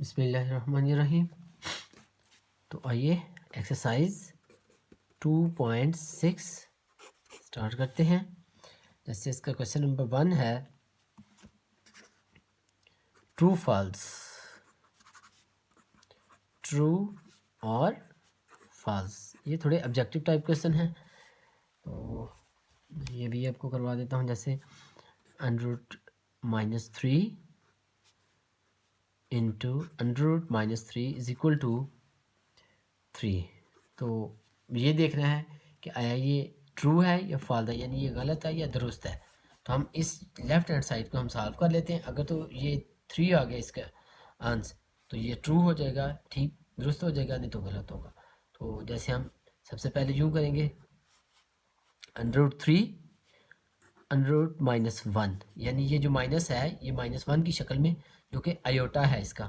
बिस्मिल्लाहिर्रहमानिर्रहीम। तो आइए एक्सरसाइज 2.6 स्टार्ट करते हैं। जैसे इसका क्वेश्चन नंबर 1 है ट्रू फॉल्स, ट्रू और फॉल्स। ये थोड़े ऑब्जेक्टिव टाइप क्वेश्चन हैं, तो ये भी आपको करवा देता हूँ। जैसे √-3 इंटू √-3 इज इक्वल टू 3। तो ये देखना है कि आया ये ट्रू है या फॉल्स है, यानी ये गलत है या दुरुस्त है। तो हम इस लेफ्ट हैंड साइड को हम सॉल्व कर लेते हैं। अगर तो ये 3 आ गया इसका आंसर, तो ये ट्रू हो जाएगा, ठीक दुरुस्त हो जाएगा, नहीं तो गलत होगा। तो जैसे हम सबसे पहले यूँ करेंगे, √3 √-1, यानी ये जो माइनस है ये -1 की शक्ल में, जो कि आयोटा है इसका,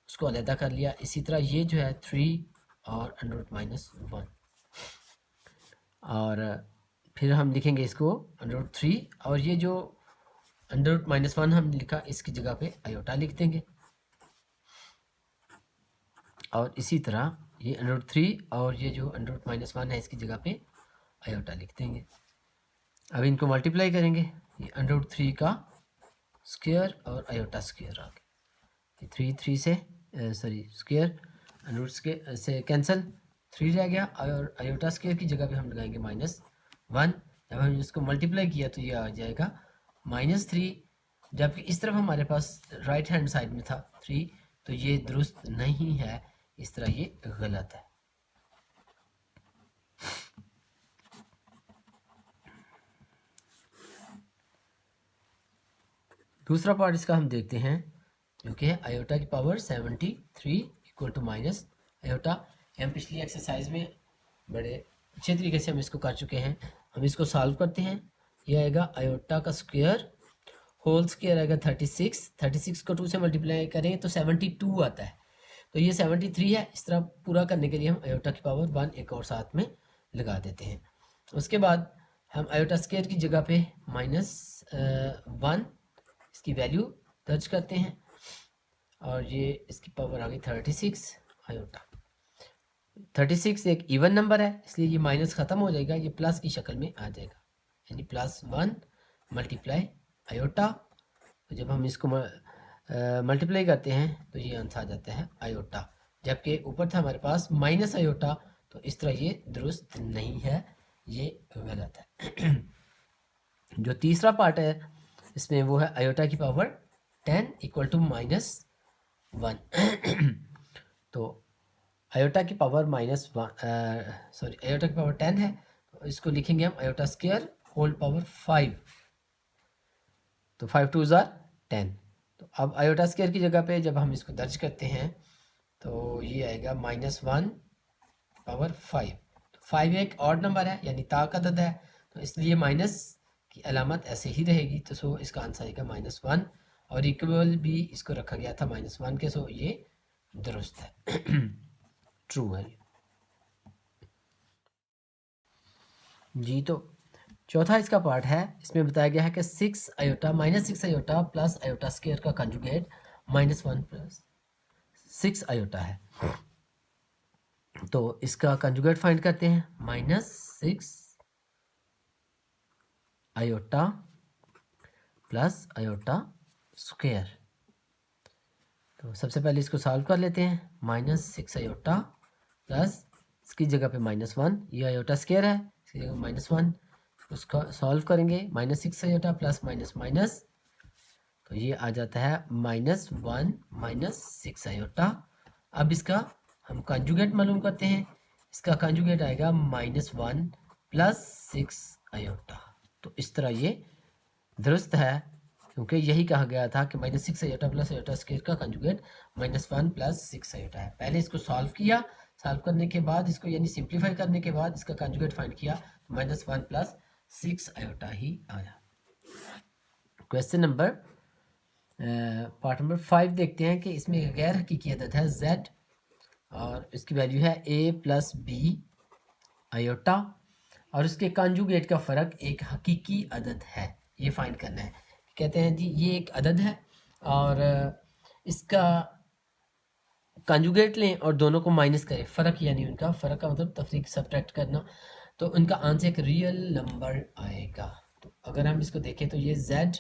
उसको अलहदा कर लिया। इसी तरह ये जो है 3 और √-1, और फिर हम लिखेंगे इसको √3, और ये जो √-1 हम लिखा, इसकी जगह पे आयोटा लिख देंगे। और इसी तरह ये √3 और ये जो √-1 है, इसकी जगह पे आयोटा लिख देंगे। अब इनको मल्टीप्लाई करेंगे, ये √3 का स्क्वायर और आयोटा स्क्वायर आ गया। 3 से स्क्वायर रूट स्क्वायर से कैंसिल, 3 रह गया, और आयोटा स्क्वायर की जगह पे हम लगाएंगे -1। जब हम इसको मल्टीप्लाई किया तो ये आ जाएगा -3, जबकि इस तरफ हमारे पास राइट हैंड साइड में था 3, तो ये दुरुस्त नहीं है, इस तरह ये गलत है। दूसरा पार्ट इसका हम देखते हैं, जो कि है आयोटा की power 73 equal to minus iota. हम पिछली एक्सरसाइज में बड़े अच्छे तरीके से हम इसको कर चुके हैं। हम इसको सॉल्व करते हैं। ये आएगा आयोटा का स्क्वायर होल स्क्वायर आएगा 36 को 2 से मल्टीप्लाई करें तो 72 आता है। तो ये 73 है। इस तरह पूरा करने के लिए हम आयोटा की पावर 1 एक और साथ में लगा देते हैं। उसके बाद हम आयोटा स्क्वायर की जगह पे -1 इसकी वैल्यू दर्ज करते हैं, और ये इसकी पावर आ गई 36 आयोटा। 36 एक इवन नंबर है, इसलिए ये माइनस ख़त्म हो जाएगा, ये प्लस की शक्ल में आ जाएगा, यानी +1 मल्टीप्लाई आयोटा। तो जब हम इसको मल्टीप्लाई करते हैं तो ये आंसर आ जाता है आयोटा, जबकि ऊपर था हमारे पास माइनस आयोटा। तो इस तरह ये दुरुस्त नहीं है, ये गलत है। जो तीसरा पार्ट है इसमें वो है आयोटा की पावर 10 इक्वल टू -1। तो आयोटा की पावर आयोटा की पावर 10 है, तो इसको लिखेंगे हम आयोटा स्क्वायर होल पावर 5। तो 5 2 ज़ार 10। तो अब आयोटा स्क्वायर की जगह पे जब हम इसको दर्ज करते हैं तो ये आएगा -1 पावर 5। तो 5 एक ऑड नंबर है, यानी ताक अदद है, तो इसलिए माइनस की अलामत ऐसे ही रहेगी। तो सो इसका आंसर आएगा -1, और इक्वल भी इसको रखा गया था -1 के, सो ये दुरुस्त है, ट्रू है जी। तो चौथा इसका पार्ट है, इसमें बताया गया है कि 6 iota -6 iota plus iota square का कंजुगेट -1 + 6 आयोटा है। तो इसका कंजुगेट फाइंड करते हैं, -6 आयोटा प्लस आयोटा स्क्वायर। तो सबसे पहले इसको सॉल्व कर लेते हैं। -6 आयोटा प्लस इसकी जगह पे -1, ये आयोटा स्क्वायर है, इसकी जगह -1, उसका सॉल्व करेंगे। -6 आयोटा प्लस माइनस माइनस, तो ये आ जाता है -1 -6 आयोटा। अब इसका हम कंजुगेट मालूम करते हैं, इसका कंजुगेट आएगा -1 + 6 आयोटा। तो इस तरह ये दुरुस्त है, क्योंकि यही कहा गया था कि -6 आयोटा प्लस आयोटा स्क्वायर का कंजुगेट -1 + 6 आयोटा है। पहले इसको सॉल्व किया, सॉल्व करने के बाद इसको यानी सिंप्लीफाई करने के बाद इसका कंजुगेट फाइंड किया, -1 + 6 आयोटा ही आया। क्वेश्चन नंबर पार्ट नंबर 5 देखते हैं कि इसमें एक गैर हकीकी अदद है z, और इसकी वैल्यू है a + b आयोटा, और उसके कंजुगेट का फ़र्क एक हकीकी अदद है। ये फाइंड करना है। कहते हैं जी ये एक अदद है और इसका कंजुगेट लें और दोनों को माइनस करें, फ़र्क यानी उनका फ़र्क का मतलब तफरीक सब्ट्रैक्ट करना, तो उनका आंसर एक रियल नंबर आएगा। तो अगर हम इसको देखें तो ये z,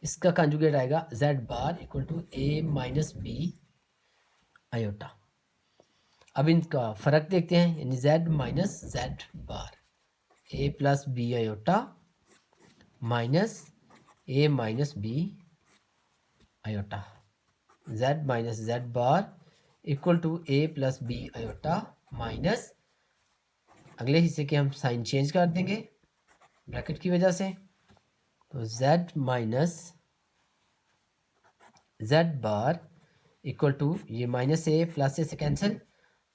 इसका कंजुगेट आएगा z bar equal to a minus b iota. अब इनका फ़र्क देखते हैं, यानी z minus z bar, a plus b iota minus a minus b iota, z minus z bar equal to a plus b iota minus, अगले हिस्से के हम साइन चेंज कर देंगे ब्रैकेट की वजह से, तो z minus z bar equal to, ये माइनस ए प्लस ए से कैंसिल,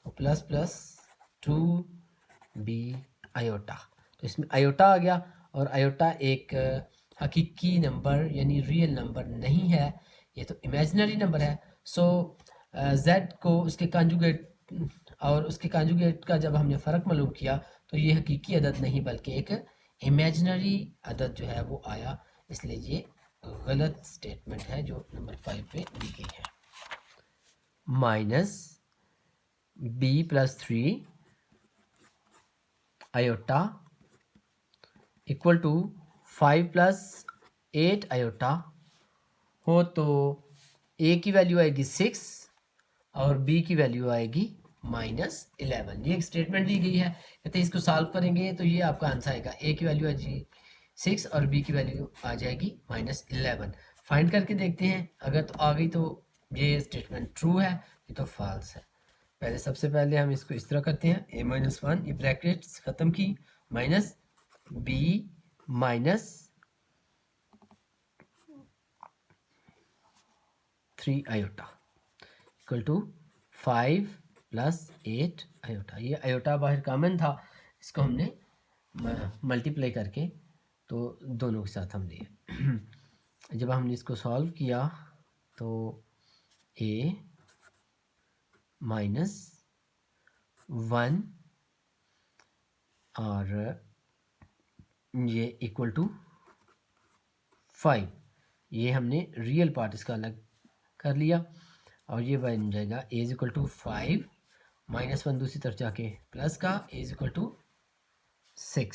तो प्लस प्लस 2b आयोटा। तो इसमें आयोटा आ गया, और आयोटा एक हकीकी नंबर यानी रियल नंबर नहीं है, ये तो इमेजिनरी नंबर है। सो z को उसके कंजुगेट, और उसके कंजुगेट का जब हमने फ़र्क मालूम किया तो ये हकीकी अदद नहीं बल्कि एक इमेजिनरी अदद जो है वो आया, इसलिए ये गलत स्टेटमेंट है जो नंबर 5 पे दी गई है। Minus b plus 3 iota equal to 5 plus 8 iota हो तो a की वैल्यू आएगी 6 और b की वैल्यू आएगी -11। ये एक स्टेटमेंट दी गई है, कहते हैं इसको सॉल्व करेंगे तो ये आपका आंसर आएगा, a की वैल्यू आ जाएगी 6 और b की वैल्यू आ जाएगी -11। फाइंड करके देखते हैं, अगर तो आ गई तो ये स्टेटमेंट ट्रू है, ये तो फॉल्स है। पहले सबसे पहले हम इसको इस तरह करते हैं, a-1 ये ब्रैकेट्स ख़त्म की, minus b minus 3 iota equal to 5 plus 8 iota. ये आयोटा बाहर कॉमन था, इसको हमने मल्टीप्लाई करके तो दोनों के साथ हम लिए। जब हमने इसको सॉल्व किया तो a माइनस 1 और ये इक्वल टू 5, ये हमने रियल पार्ट इसका अलग कर लिया, और ये बन जाएगा a इज इक्वल टू 5 -1 दूसरी तरफ जाके प्लस का a is equal to 6।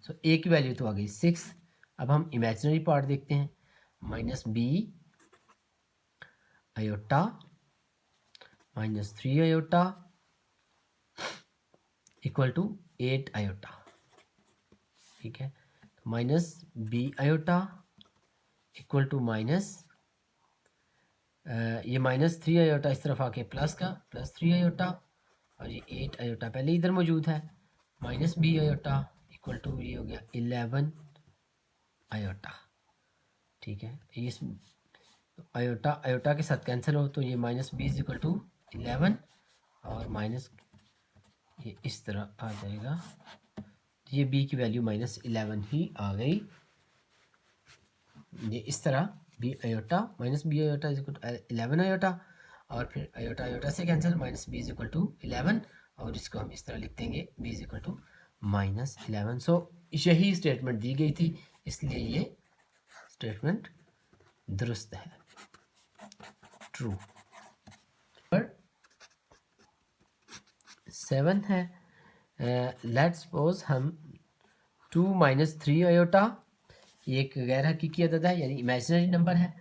So a की वैल्यू तो आ गई 6। अब हम इमेजिनरी पार्ट देखते हैं, minus b iota minus 3 iota equal to 8 iota, ठीक है। तो minus b iota equal to minus, ये -3 आयोटा इस तरफ आके प्लस का +3 आयोटा, और ये 8 आयोटा पहले इधर मौजूद है, minus b iota equal to ये हो गया 11 आयोटा, ठीक है। इस आयोटा आयोटा के साथ कैंसिल हो तो ये -b इज इक्वल टू 11 और माइनस ये इस तरह आ जाएगा, ये b की वैल्यू -11 ही आ गई, ये इस तरह b iota minus b iota is equal to 11 iota, और फिर आयोटा आयोटा से cancel, -b is equal to 11, और इसको हम इस तरह लिख देंगे b is equal to -11। So यही स्टेटमेंट दी गई थी, इसलिए ये स्टेटमेंट दुरुस्त है, ट्रू। 7 है, लेट्स सपोज हम 2 - 3 आयोटा, ये एक गैर हकीकी अदद है यानी इमेजिनरी नंबर है,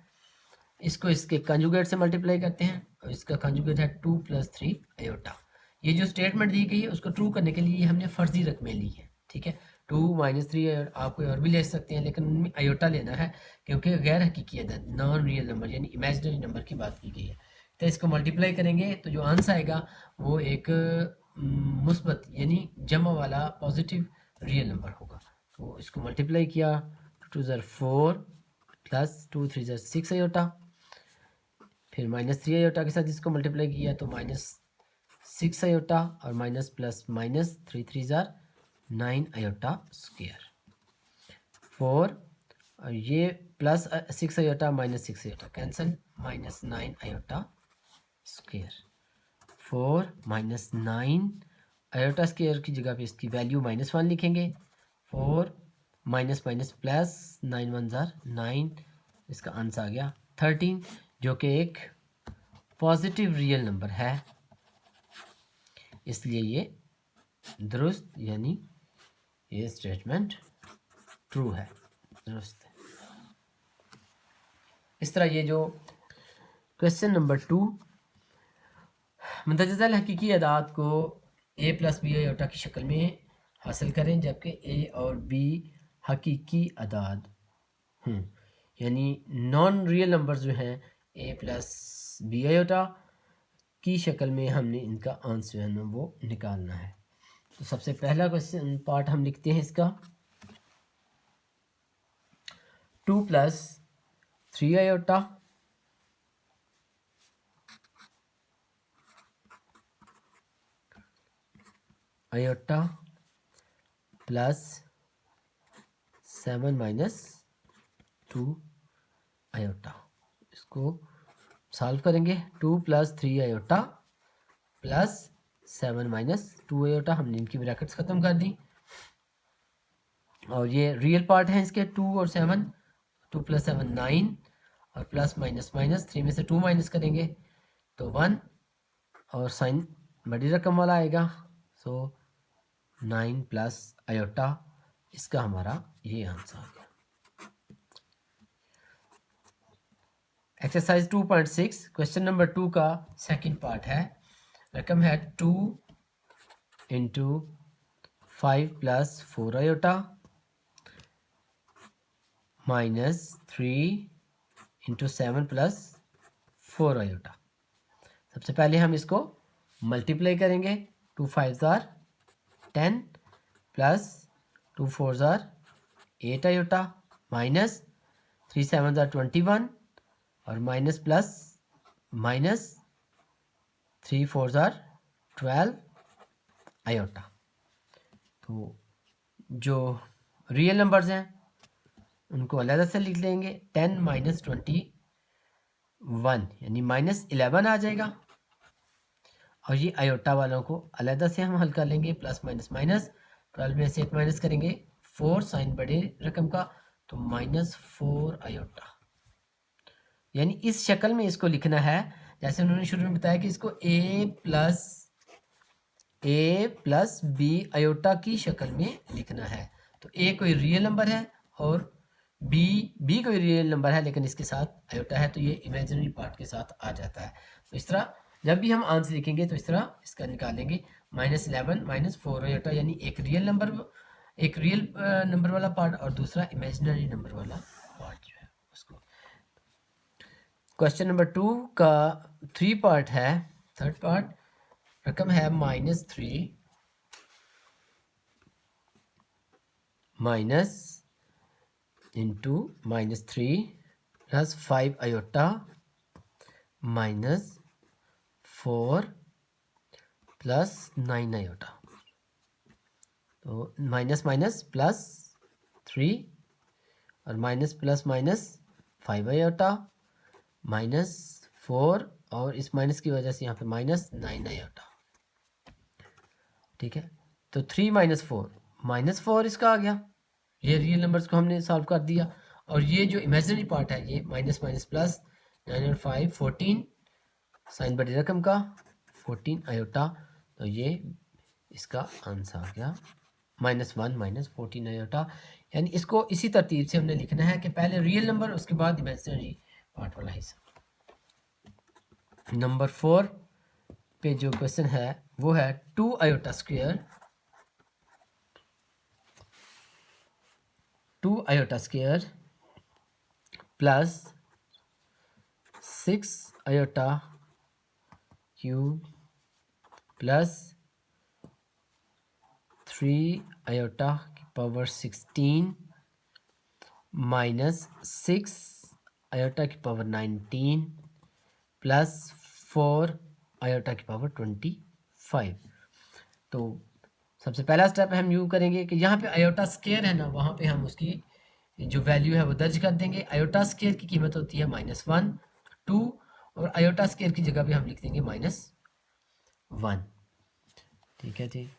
इसको इसके कंजुगेट से मल्टीप्लाई करते हैं, और इसका कंजुगेट है 2 + 3 आयोटा। ये जो स्टेटमेंट दी गई है उसको ट्रू करने के लिए हमने फर्जी रकमें ली है, ठीक है। 2 - 3 आप कोई और भी ले सकते हैं, लेकिन उनमें आयोटा लेना है क्योंकि गैर हकीकी अदद नॉन रियल नंबर यानी इमेजिनरी नंबर की बात की गई है। तो इसको मल्टीप्लाई करेंगे तो जो आंसर आएगा वो एक मुस्बत यानी जमा वाला पॉजिटिव रियल नंबर होगा। तो इसको मल्टीप्लाई किया, 2 * 4 प्लस 2 × 3 = 6 आयोटा, फिर -3 आयोटा के साथ इसको मल्टीप्लाई किया तो -6 आयोटा, और minus plus minus 3 × 3 = 9 iota square, 4 और ये plus 6 iota -6 iota cancel, -9 iota square, 4 -9 iota square की जगह पे इसकी वैल्यू -1 लिखेंगे, 4 माइनस माइनस प्लस 9 × 1 = 9, इसका आंसर आ गया 13, जो कि एक पॉजिटिव रियल नंबर है, इसलिए ये दुरुस्त, यानी ये स्टेटमेंट ट्रू है, दुरुस्त है। इस तरह ये जो क्वेश्चन नंबर 2, मुतज़्ज़ल हकीकी अदाद को a प्लस बी आयोटा की शक्ल में हासिल करें जबकि a और b हकीकी अदाद हूँ, यानी नॉन रियल नंबर्स जो हैं a प्लस बी आयोटा की शक्ल में हमने इनका आंसर जो है ना वो निकालना है। तो सबसे पहला क्वेश्चन पार्ट हम लिखते हैं इसका 2 plus 3 iota iota plus 7 minus 2 iota. इसको सॉल्व करेंगे। 2 plus 3 iota plus 7 minus 2 iota, हमने इनकी ब्रैकेट्स ख़त्म कर दी और ये रियल पार्ट है इसके 2 और 7, 2 प्लस 7 9 और प्लस माइनस माइनस 3 में से 2 माइनस करेंगे तो 1 और साइन बड़ी रकम वाला आएगा, सो 9 प्लस आयोटा, इसका हमारा ये आंसर आ गया। एक्सरसाइज 2.6 क्वेश्चन नंबर 2 का सेकंड पार्ट है। रकम है 2 into 5 plus 4 iota minus 3 into 7 plus 4 iota. सबसे पहले हम इसको मल्टीप्लाई करेंगे। 2 5 ज़ार 10 प्लस 2 4 ज़ार 8 आयोटा माइनस 3 7 ज़ार 21 और माइनस प्लस माइनस 3 4 ज़ार 12 आयोटा। तो जो रियल नंबर्स हैं उनको अलग से लिख लेंगे। 10 माइनस 21 यानी माइनस 11 आ जाएगा और ये आयोटा वालों को अलग से हम हल कर लेंगे। प्लस माइनस माइनस 12 में से 8 माइनस करेंगे 4, साइन बड़े रकम का तो माइनस 4 आयोटा। यानी इस शक्ल में इसको लिखना है जैसे उन्होंने शुरू में बताया कि इसको a प्लस बी आयोटा की शक्ल में लिखना है। तो a कोई रियल नंबर है और b कोई रियल नंबर है लेकिन इसके साथ आयोटा है तो ये इमेजिनरी पार्ट के साथ आ जाता है। तो इस तरह जब भी हम आंसर लिखेंगे तो इस तरह इसका निकालेंगे। -11 माइनस 4 आयोटा, यानी एक रियल नंबर वाला पार्ट और दूसरा इमेजिनरी नंबर वाला पार्ट जो है उसको। क्वेश्चन नंबर 2 का 3 पार्ट है। थर्ड पार्ट रकम है -3 minus into -3 plus 5 iota minus 4 plus 9 iota. तो माइनस माइनस प्लस 3 और minus plus minus 5 iota minus 4 और इस माइनस की वजह से यहाँ पे -9 आयोटा। ठीक है, तो 3 माइनस 4 -4 इसका आ गया। ये रियल नंबर्स को हमने सॉल्व कर दिया और ये जो इमेजिनरी पार्ट है ये माइनस माइनस प्लस 9 और 5 14, साइन बड़ी रकम का 14 आयोटा। तो ये इसका आंसर आ गया -1 माइनस 14 आयोटा। यानी इसको इसी तरतीब से हमने लिखना है कि पहले रियल नंबर उसके बाद इमेजिनरी पार्ट वाला हिस्सा। नंबर 4 पे जो क्वेश्चन है वो है 2 iota square plus 6 iota cube plus 3 iota की पावर 16 माइनस 6 आयोटा की पावर 19 प्लस 4 आयोटा की पावर 25। तो सबसे पहला स्टेप हम यूँ करेंगे कि यहाँ पे आयोटा स्केयर है ना, वहाँ पे हम उसकी जो वैल्यू है वो दर्ज कर देंगे। आयोटा स्केयर की कीमत होती है -1 2 और आयोटा स्केयर की जगह पे हम लिख देंगे -1। ठीक है जी।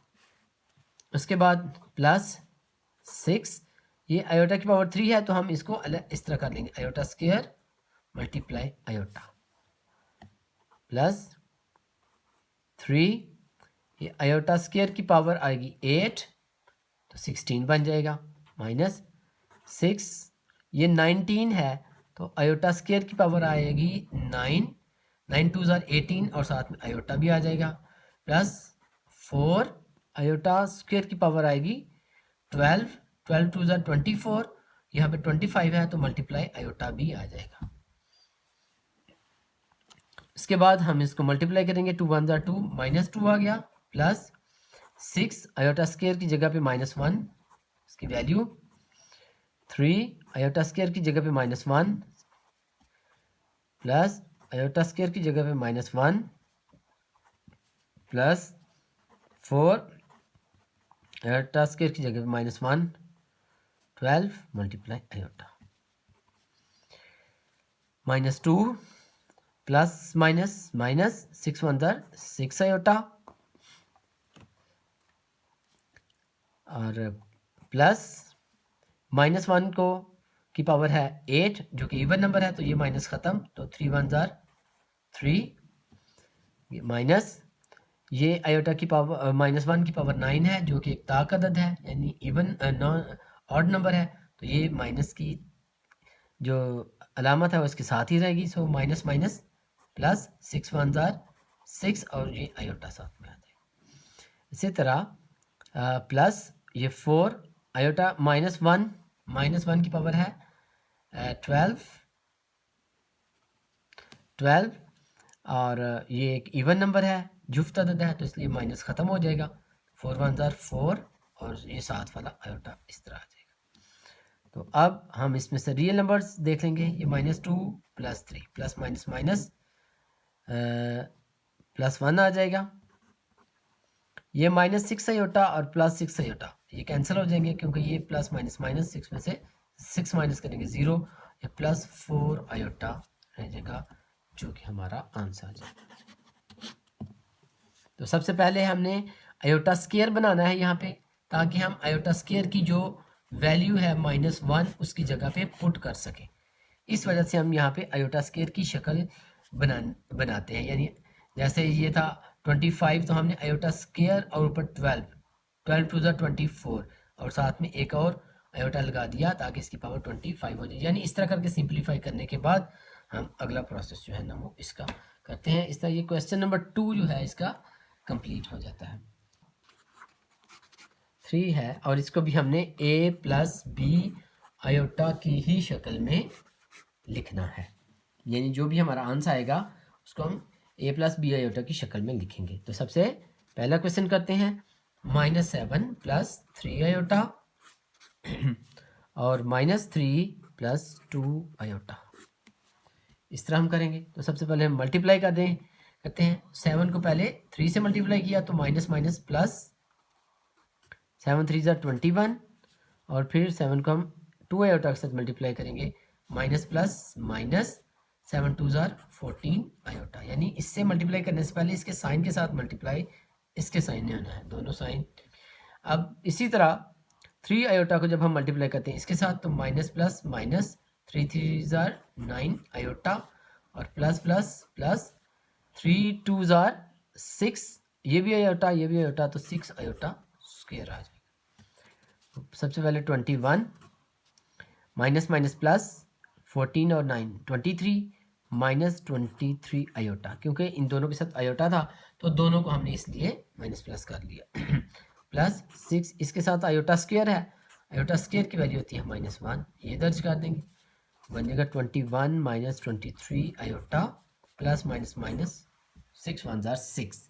उसके बाद प्लस 6, ये आयोटा की पावर 3 है तो हम इसको अलग इस तरह कर लेंगे। Iota square multiply iota plus 3, ये आयोटा स्क्वायर की पावर आएगी 8 तो 16 बन जाएगा, माइनस 6, ये 19 है तो आयोटा स्क्वायर की पावर आएगी 9, 9 2 ज़ार 18 और साथ में आयोटा भी आ जाएगा, प्लस 4 आयोटा स्क्वायर की पावर आएगी 12, 12 2 ज़ार 24, यहाँ पे 25 है तो मल्टीप्लाई आयोटा भी आ जाएगा। इसके बाद हम इसको मल्टीप्लाई करेंगे, 2 1 ज़ार 2, माइनस 2 आ गया, प्लस 6 आयोटा स्क्वायर की जगह पे -1, इसकी वैल्यू 3 आयोटा स्क्वायर की जगह पे -1, प्लस आयोटा स्क्वायर की जगह पे -1, प्लस 4 आयोटा स्क्वायर की जगह पे -1, 12 multiply iota, -2 plus minus minus 6 1 ज़ार 6 आयोटा और प्लस -1 को की पावर है 8 जो कि इवन नंबर है तो ये माइनस ख़त्म, तो 3 1 ज़ार 3 माइनस ये आयोटा की पावर -1 की पावर 9 है जो कि एक ताक अदद है यानी इवन नॉन ऑड नंबर है, तो ये माइनस की जो अलामत है वो इसके साथ ही रहेगी, सो माइनस माइनस प्लस 6 1 ज़ार 6 और ये आयोटा साथ में आ जाएगा। इसी तरह प्लस ये 4 आयोटा -1 की पावर है 12 और ये एक इवन नंबर है जुफ्त अदद है तो इसलिए माइनस ख़त्म हो जाएगा, 4 1 ज़ार 4 और ये साथ वाला आयोटा इस तरह आ जाएगा। तो अब हम इसमें से रियल नंबर्स देख लेंगे, ये -2 प्लस 3 प्लस माइनस माइनस +1 आ जाएगा, ये -6 आयोटा और +6 आयोटा ये कैंसिल हो जाएंगे क्योंकि ये प्लस माइनस माइनस 6 में से 6 माइनस करेंगे 0, ये +4 आयोटा रह जाएगा जो कि हमारा आंसर आ जाएगा। तो सबसे पहले हमने आयोटा स्क्वायर बनाना है यहाँ पे ताकि हम आयोटा स्क्वायर की जो वैल्यू है -1 उसकी जगह पे पुट कर सकें, इस वजह से हम यहाँ पे आयोटा स्क्वायर की शक्ल बनाते हैं, यानी जैसे ये था 25 तो हमने आयोटा स्क्वायर और ऊपर 12 2 ज़ार 24 और साथ में एक और आयोटा लगा दिया ताकि इसकी पावर 25 हो जाए, यानी इस तरह करके सिंप्लीफाई करने के बाद हम अगला प्रोसेस जो है ना वो इसका करते हैं। इस तरह ये क्वेश्चन नंबर 2 जो है इसका कंप्लीट हो जाता है। 3 है और इसको भी हमने a प्लस बी आयोटा की ही शक्ल में लिखना है, यानी जो भी हमारा आंसर आएगा उसको हम a प्लस बी आयोटा की शक्ल में लिखेंगे। तो सबसे पहला क्वेश्चन करते हैं, -7 प्लस 3 आयोटा और -3 प्लस 2 आयोटा, इस तरह हम करेंगे। तो सबसे पहले हम मल्टीप्लाई करते हैं, 7 को पहले 3 से मल्टीप्लाई किया तो माइनस माइनस प्लस, 7 3 ज़ार 21 और फिर 7 को हम 2 आयोटा के साथ मल्टीप्लाई करेंगे, माइनस प्लस माइनस 7 2 ज़ार 14 आयोटा, यानी इससे मल्टीप्लाई करने से पहले इसके साइन के साथ मल्टीप्लाई इसके साइन में होना है, दोनों साइन। अब इसी तरह 3 आयोटा को जब हम मल्टीप्लाई करते हैं इसके साथ तो माइनस प्लस माइनस 3 3 ज़ार 9 आयोटा और प्लस प्लस प्लस 3 2 ज़ार 6, ये भी आयोटा ये भी आयोटा तो 6 आयोटा स्क्वायर आ जाएगा। सबसे पहले 21 माइनस माइनस प्लस 14 और 9 23 माइनस 23 आयोटा, क्योंकि इन दोनों के साथ आयोटा था तो दोनों को हमने इसलिए माइनस प्लस कर लिया प्लस 6 इसके साथ आयोटा स्क्वायर है, आयोटा स्क्वायर की वैल्यू होती है -1, ये दर्ज कर देंगे, बन जाएगा 21 minus 23 iota plus minus minus 6 1 ज़ार 6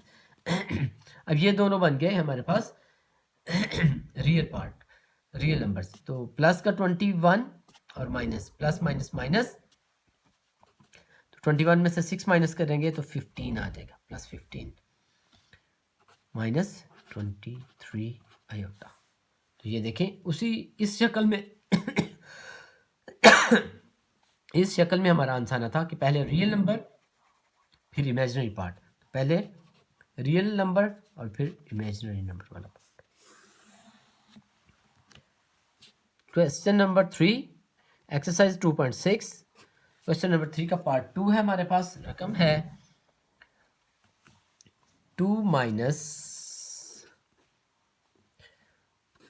अब ये दोनों बन गए हमारे पास रियल पार्ट, रियल नंबर्स। तो प्लस का 21 और माइनस प्लस माइनस माइनस, तो 21 में से 6 माइनस करेंगे तो 15 आ जाएगा, प्लस 15 माइनस 23 आयोटा। तो ये देखें उसी इस शक्ल में इस शक्ल में हमारा आंसर आना था कि पहले रियल नंबर फिर इमेजिनरी पार्ट, पहले रियल नंबर और फिर इमेजिनरी नंबर वाला part. Question number 3 exercise 2.6, question number 3 का पार्ट 2 है हमारे पास, रकम है 2 माइनस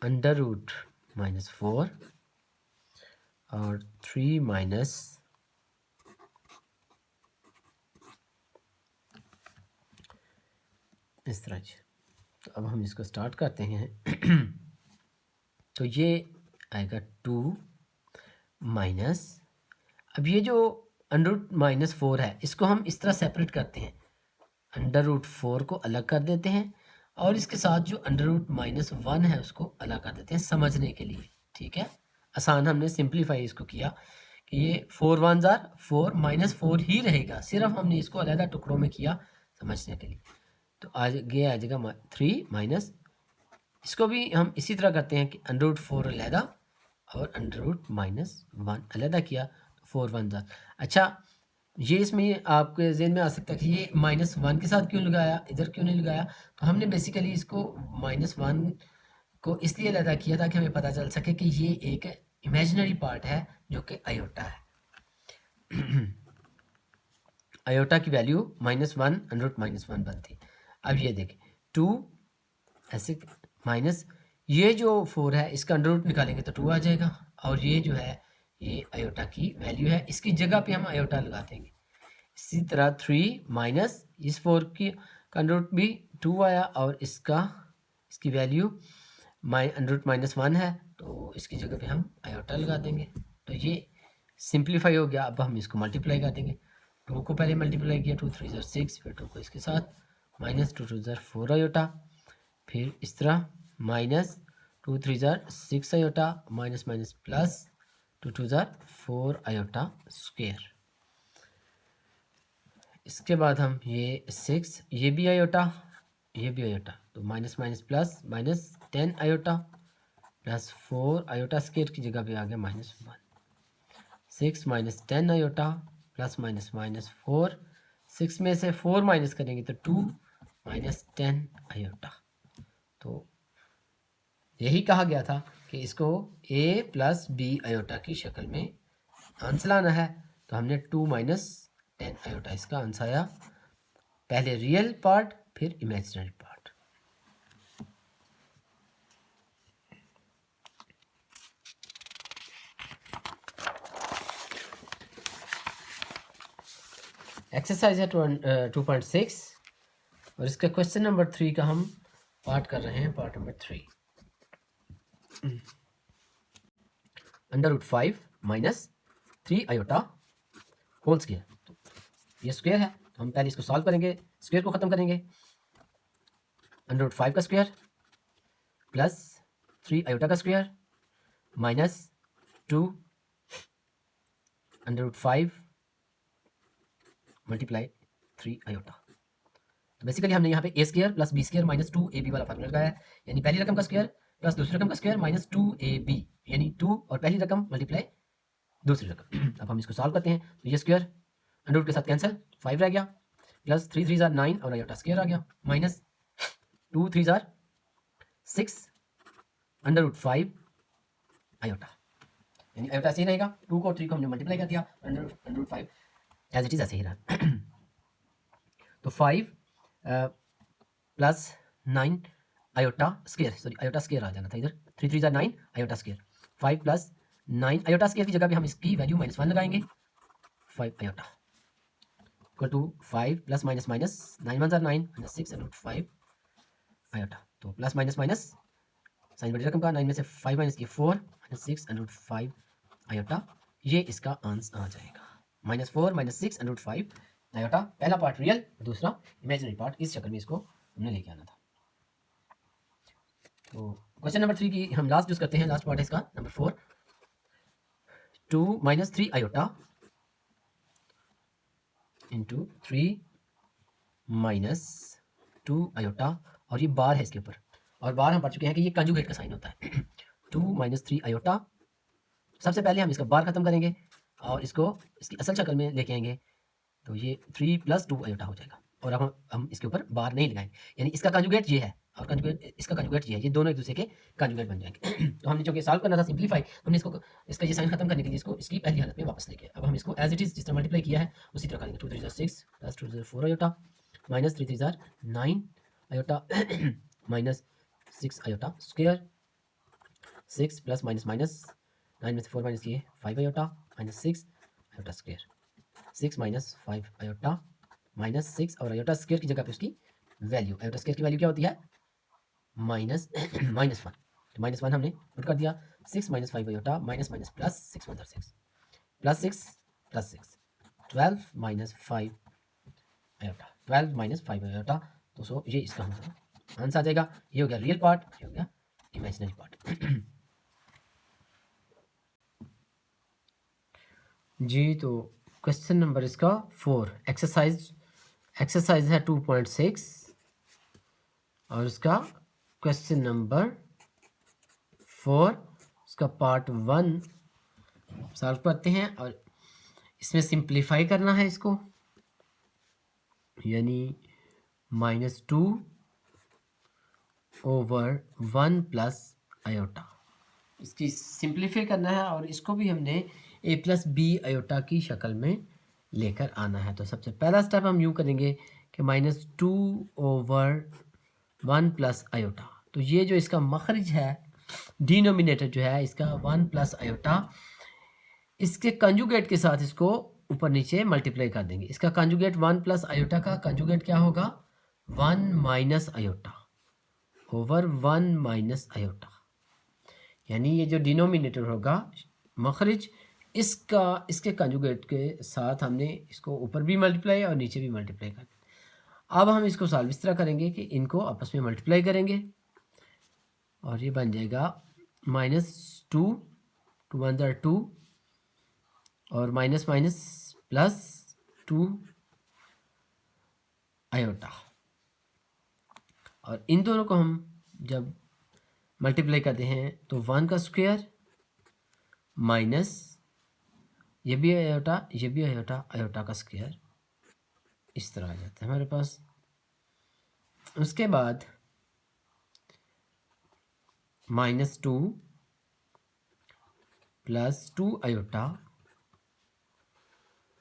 अंडर रूट -4 और 3 माइनस इस तरह। तो अब हम इसको स्टार्ट करते हैं। तो ये आएगा 2 माइनस, अब ये जो अंडर रूट -4 है इसको हम इस तरह सेपरेट करते हैं, अंडर रूट 4 को अलग कर देते हैं और इसके साथ जो अंडर रूट -1 है उसको अलग कर देते हैं समझने के लिए। ठीक है, आसान हमने सिंप्लीफाई इसको किया कि ये 4 1 जार 4 -4 ही रहेगा, सिर्फ हमने इसको अलग टुकड़ों में किया समझने के लिए। तो आगे आ जाएगा 3 माइनस, इसको भी हम इसी तरह करते हैं कि अंडर रूट 4 अलहदा और अंडर रूट -1 अलहदा किया, 4 1 जार। अच्छा, ये इसमें आपके ज़हन में आ सकता है कि ये -1 के साथ क्यों लगाया, इधर क्यों नहीं लगाया। तो हमने बेसिकली इसको -1 को इसलिए अलहदा किया ताकि हमें पता चल सके कि ये एक इमेजिनरी पार्ट है जो कि आयोटा है। आयोटा की वैल्यू -1 अंडर रूट -1 बनती। अब ये देखें 2 ऐसे माइनस, ये जो 4 है इसका अंडर रूट निकालेंगे तो 2 आ जाएगा, और ये जो है ये आयोटा की वैल्यू है, इसकी जगह पे हम आयोटा लगा देंगे। इसी तरह 3 माइनस इस 4 की अंडर रूट भी 2 आया और इसकी वैल्यू अंडर रूट -1 है, तो इसकी जगह पे हम आयोटा लगा देंगे। तो ये सिंप्लीफाई हो गया। अब हम इसको मल्टीप्लाई कर देंगे, 2 को पहले मल्टीप्लाई किया, 2 3 6, फिर 2 को इसके साथ -2 2 4 आयोटा, फिर इस तरह -2 3 6 iota, minus minus plus 2 2 4 iota square. इसके बाद हम ये 6, ये भी आयोटा, ये भी आयोटा, तो minus minus plus -10 iota plus 4 iota square की जगह पे आ गया -1। 6 -10 आयोटा प्लस -4, 6 में से 4 माइनस करेंगे तो 2 -10 आयोटा। तो यही कहा गया था कि इसको a प्लस बी आयोटा की शक्ल में आंसर लाना है। तो हमने 2 -10 आयोटा इसका आंसर आया, पहले रियल पार्ट फिर इमेजिनरी पार्ट। एक्सरसाइज है 2.6 और इसका क्वेश्चन नंबर 3 का हम पार्ट कर रहे हैं, part number 3। Under root 5 -3 iota whole square, तो ये स्क्वायर है तो हम पहले इसको सॉल्व करेंगे, स्क्वायर को खत्म करेंगे। अंडर रूट 5 का स्क्वायर प्लस 3 आयोटा का square -2 under root 5 multiply 3 iota. तो बेसिकली हमने यहाँ पे a square plus b square -2ab वाला फार्मूला लगाया है, यानी पहली रकम का स्क्वायर प्लस दूसरी रकम का स्क्वायर -2ab, यानी 2 और पहली रकम मल्टीप्लाई दूसरी रकम। अब हम इसको सॉल्व करते हैं, तो ये स्क्वायर अंडर रूट के साथ कैंसिल, 5 रह गया, प्लस 3 3 9 और आयोटा स्क्वायर आ गया, -2 3 6 अंडर रूट 5 आयोटा, यानी आयोटा ऐसे ही रहेगा, 2 को 3 को हमने मल्टीप्लाई कर दिया, under root 5 as it is ऐसे ही रहा। तो 5 plus 9 iota square, sorry iota square आ जाना था इधर, 3 3 9 iota square, 5 plus 9 iota square की जगह पे हम इसकी वैल्यू -1 लगाएंगे, 5 iota equal to 5 plus minus minus 9 1 9 6 under root 5 iota. तो प्लस माइनस माइनस साइन बड़ी रकम का, 9 में से 5 माइनस किए 4 -6 अंडर रूट 5 आयोटा, ये इसका आंसर आ जाएगा, -4 -6 अंडर रूट 5 आयोटा। पहला पार्ट रियल, दूसरा इमेजिनरी पार्ट, इस चक्कर में इसको हमने लेके आना था। तो क्वेश्चन नंबर 3 की हम लास्ट यूज करते हैं, लास्ट पार्ट है इसका नंबर 4, 2 -3 आयोटा इंटू 3 -2 आयोटा, और ये बार है इसके ऊपर, और बार हम पढ़ चुके हैं कि ये कंजुगेट का साइन होता है। 2 -3 आयोटा, सबसे पहले हम इसका बार खत्म करेंगे और इसको इसकी असल शक्ल में लेके आएंगे, तो ये 3 + 2 आयोटा हो जाएगा, और अब हम इसके ऊपर बार नहीं लगाएंगे, यानी इसका कंजुगेट ये है और कंजुगेट इसका कंजुगेट ये है, ये दोनों एक दूसरे के कंजुगेट बन जाएंगे। तो हमने चूंकि सॉल्व करना था सिंप्लीफाई, हमने इसका ये साइन खत्म करने के लिए इसको इसकी पहली हालत में वापस लेके, अब हम इसको एज इट इज जिस तरह मल्टीप्लाई किया है उसी तरह करेंगे। 2 3 6 + 2 4 iota, -3 3 9 iota minus 6 iota square, 6 plus minus minus, 9 में से 4 माइनस किए 5 iota minus 6 iota square, 6 minus 5 iota minus 6 और आयोटा स्क्वायर की जगह पे उसकी वैल्यू, आयोटा स्क्वायर की वैल्यू क्या होती है माइनस माइनस 1, तो माइनस 1 हमने पुट कर दिया, 6 minus 5 iota minus minus plus 6 1 6 plus 6 plus 6, 12 minus 5 iota, 12 minus 5 iota, तो सो ये इसका हमारा आंसर आ जाएगा। ये हो गया रियल पार्ट, ये हो गया इमेजिनरी पार्ट। जी तो क्वेश्चन नंबर इसका 4, एक्सरसाइज है 2.6 और इसका क्वेश्चन नंबर 4 इसका पार्ट 1 सॉल्व करते हैं और इसमें सिंप्लीफाई करना है इसको, यानी -2 ओवर 1 प्लस आयोटा, इसकी सिंप्लीफाई करना है और इसको भी हमने a प्लस बी आयोटा की शक्ल में लेकर आना है। तो सबसे पहला स्टेप हम यूँ करेंगे कि -2 ओवर 1 प्लस आयोटा, तो ये जो इसका मखरज है, डिनोमिनेटर जो है इसका 1 प्लस आयोटा, इसके कंजुगेट के साथ इसको ऊपर नीचे मल्टीप्लाई कर देंगे। इसका कंजुगेट 1 प्लस आयोटा का कंजुगेट क्या होगा 1 minus iota over 1 minus iota, यानी ये जो डिनोमिनेटर होगा मखरज, इसका इसके कंजुगेट के साथ हमने इसको ऊपर भी मल्टीप्लाई और नीचे भी मल्टीप्लाई कर। अब हम इसको सॉल्व इस तरह करेंगे कि इनको आपस में मल्टीप्लाई करेंगे और ये बन जाएगा -2 टू 1 ज़ा 2 और माइनस माइनस प्लस 2 आयोटा, और इन दोनों को हम जब मल्टीप्लाई करते हैं तो 1 का स्क्वायर माइनस ये भी आयोटा, ये भी आयोटा, आयोटा का स्क्वायर, इस तरह आ जाता है हमारे पास। उसके बाद -2 प्लस 2 आयोटा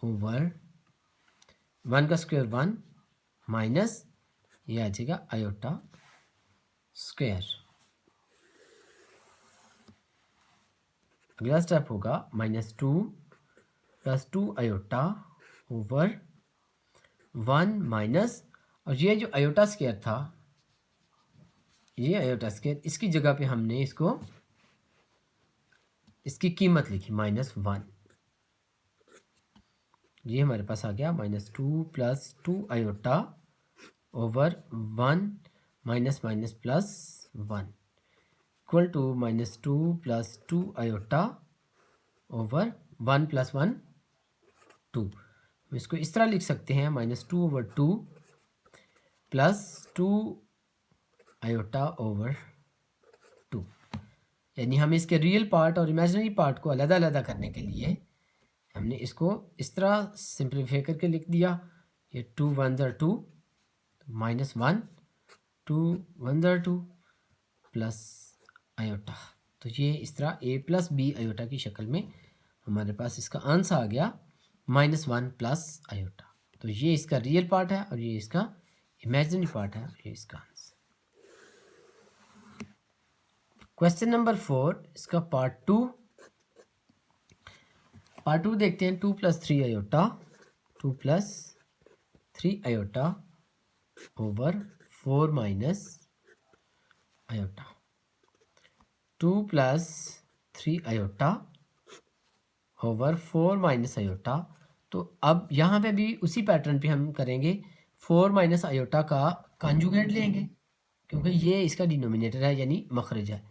ओवर 1 का स्क्वायर 1 माइनस ये आ जाएगा आयोटा स्क्वायर। अगला स्टेप होगा -2 प्लस 2 आयोटा ओवर 1 माइनस, और ये जो आयोटा स्क्वायर था, ये आयोटा स्क्वायर, इसकी जगह पे हमने इसको इसकी कीमत लिखी -1, ये हमारे पास आ गया -2 plus 2 iota over 1 minus minus plus 1 equal to -2 plus 2 iota over 1 plus 1 2। हम इसको इस तरह लिख सकते हैं -2 ओवर 2 प्लस 2 आयोटा ओवर 2, यानी हम इसके रियल पार्ट और इमेजिनरी पार्ट को अलग अलग करने के लिए हमने इसको इस तरह सिंप्लीफाई करके लिख दिया। ये 2 1 ज़ा 2 -1 2 1 ज़ा 2 प्लस आयोटा, तो ये इस तरह a प्लस बी आयोटा की शक्ल में हमारे पास इसका आंसर आ गया -1 प्लस आयोटा। तो ये इसका रियल पार्ट है और ये इसका इमेजिनरी पार्ट है, ये इसका आंसर। क्वेश्चन नंबर 4 इसका पार्ट 2 देखते हैं। 2 plus 3 iota, 2 plus 3 iota over 4 minus iota, 2 plus 3 iota over 4 minus iota. तो अब यहाँ पे भी उसी पैटर्न पे हम करेंगे, 4 माइनस आयोटा का कंजुगेट लेंगे क्योंकि ये इसका डिनोमिनेटर है यानी मखरज है।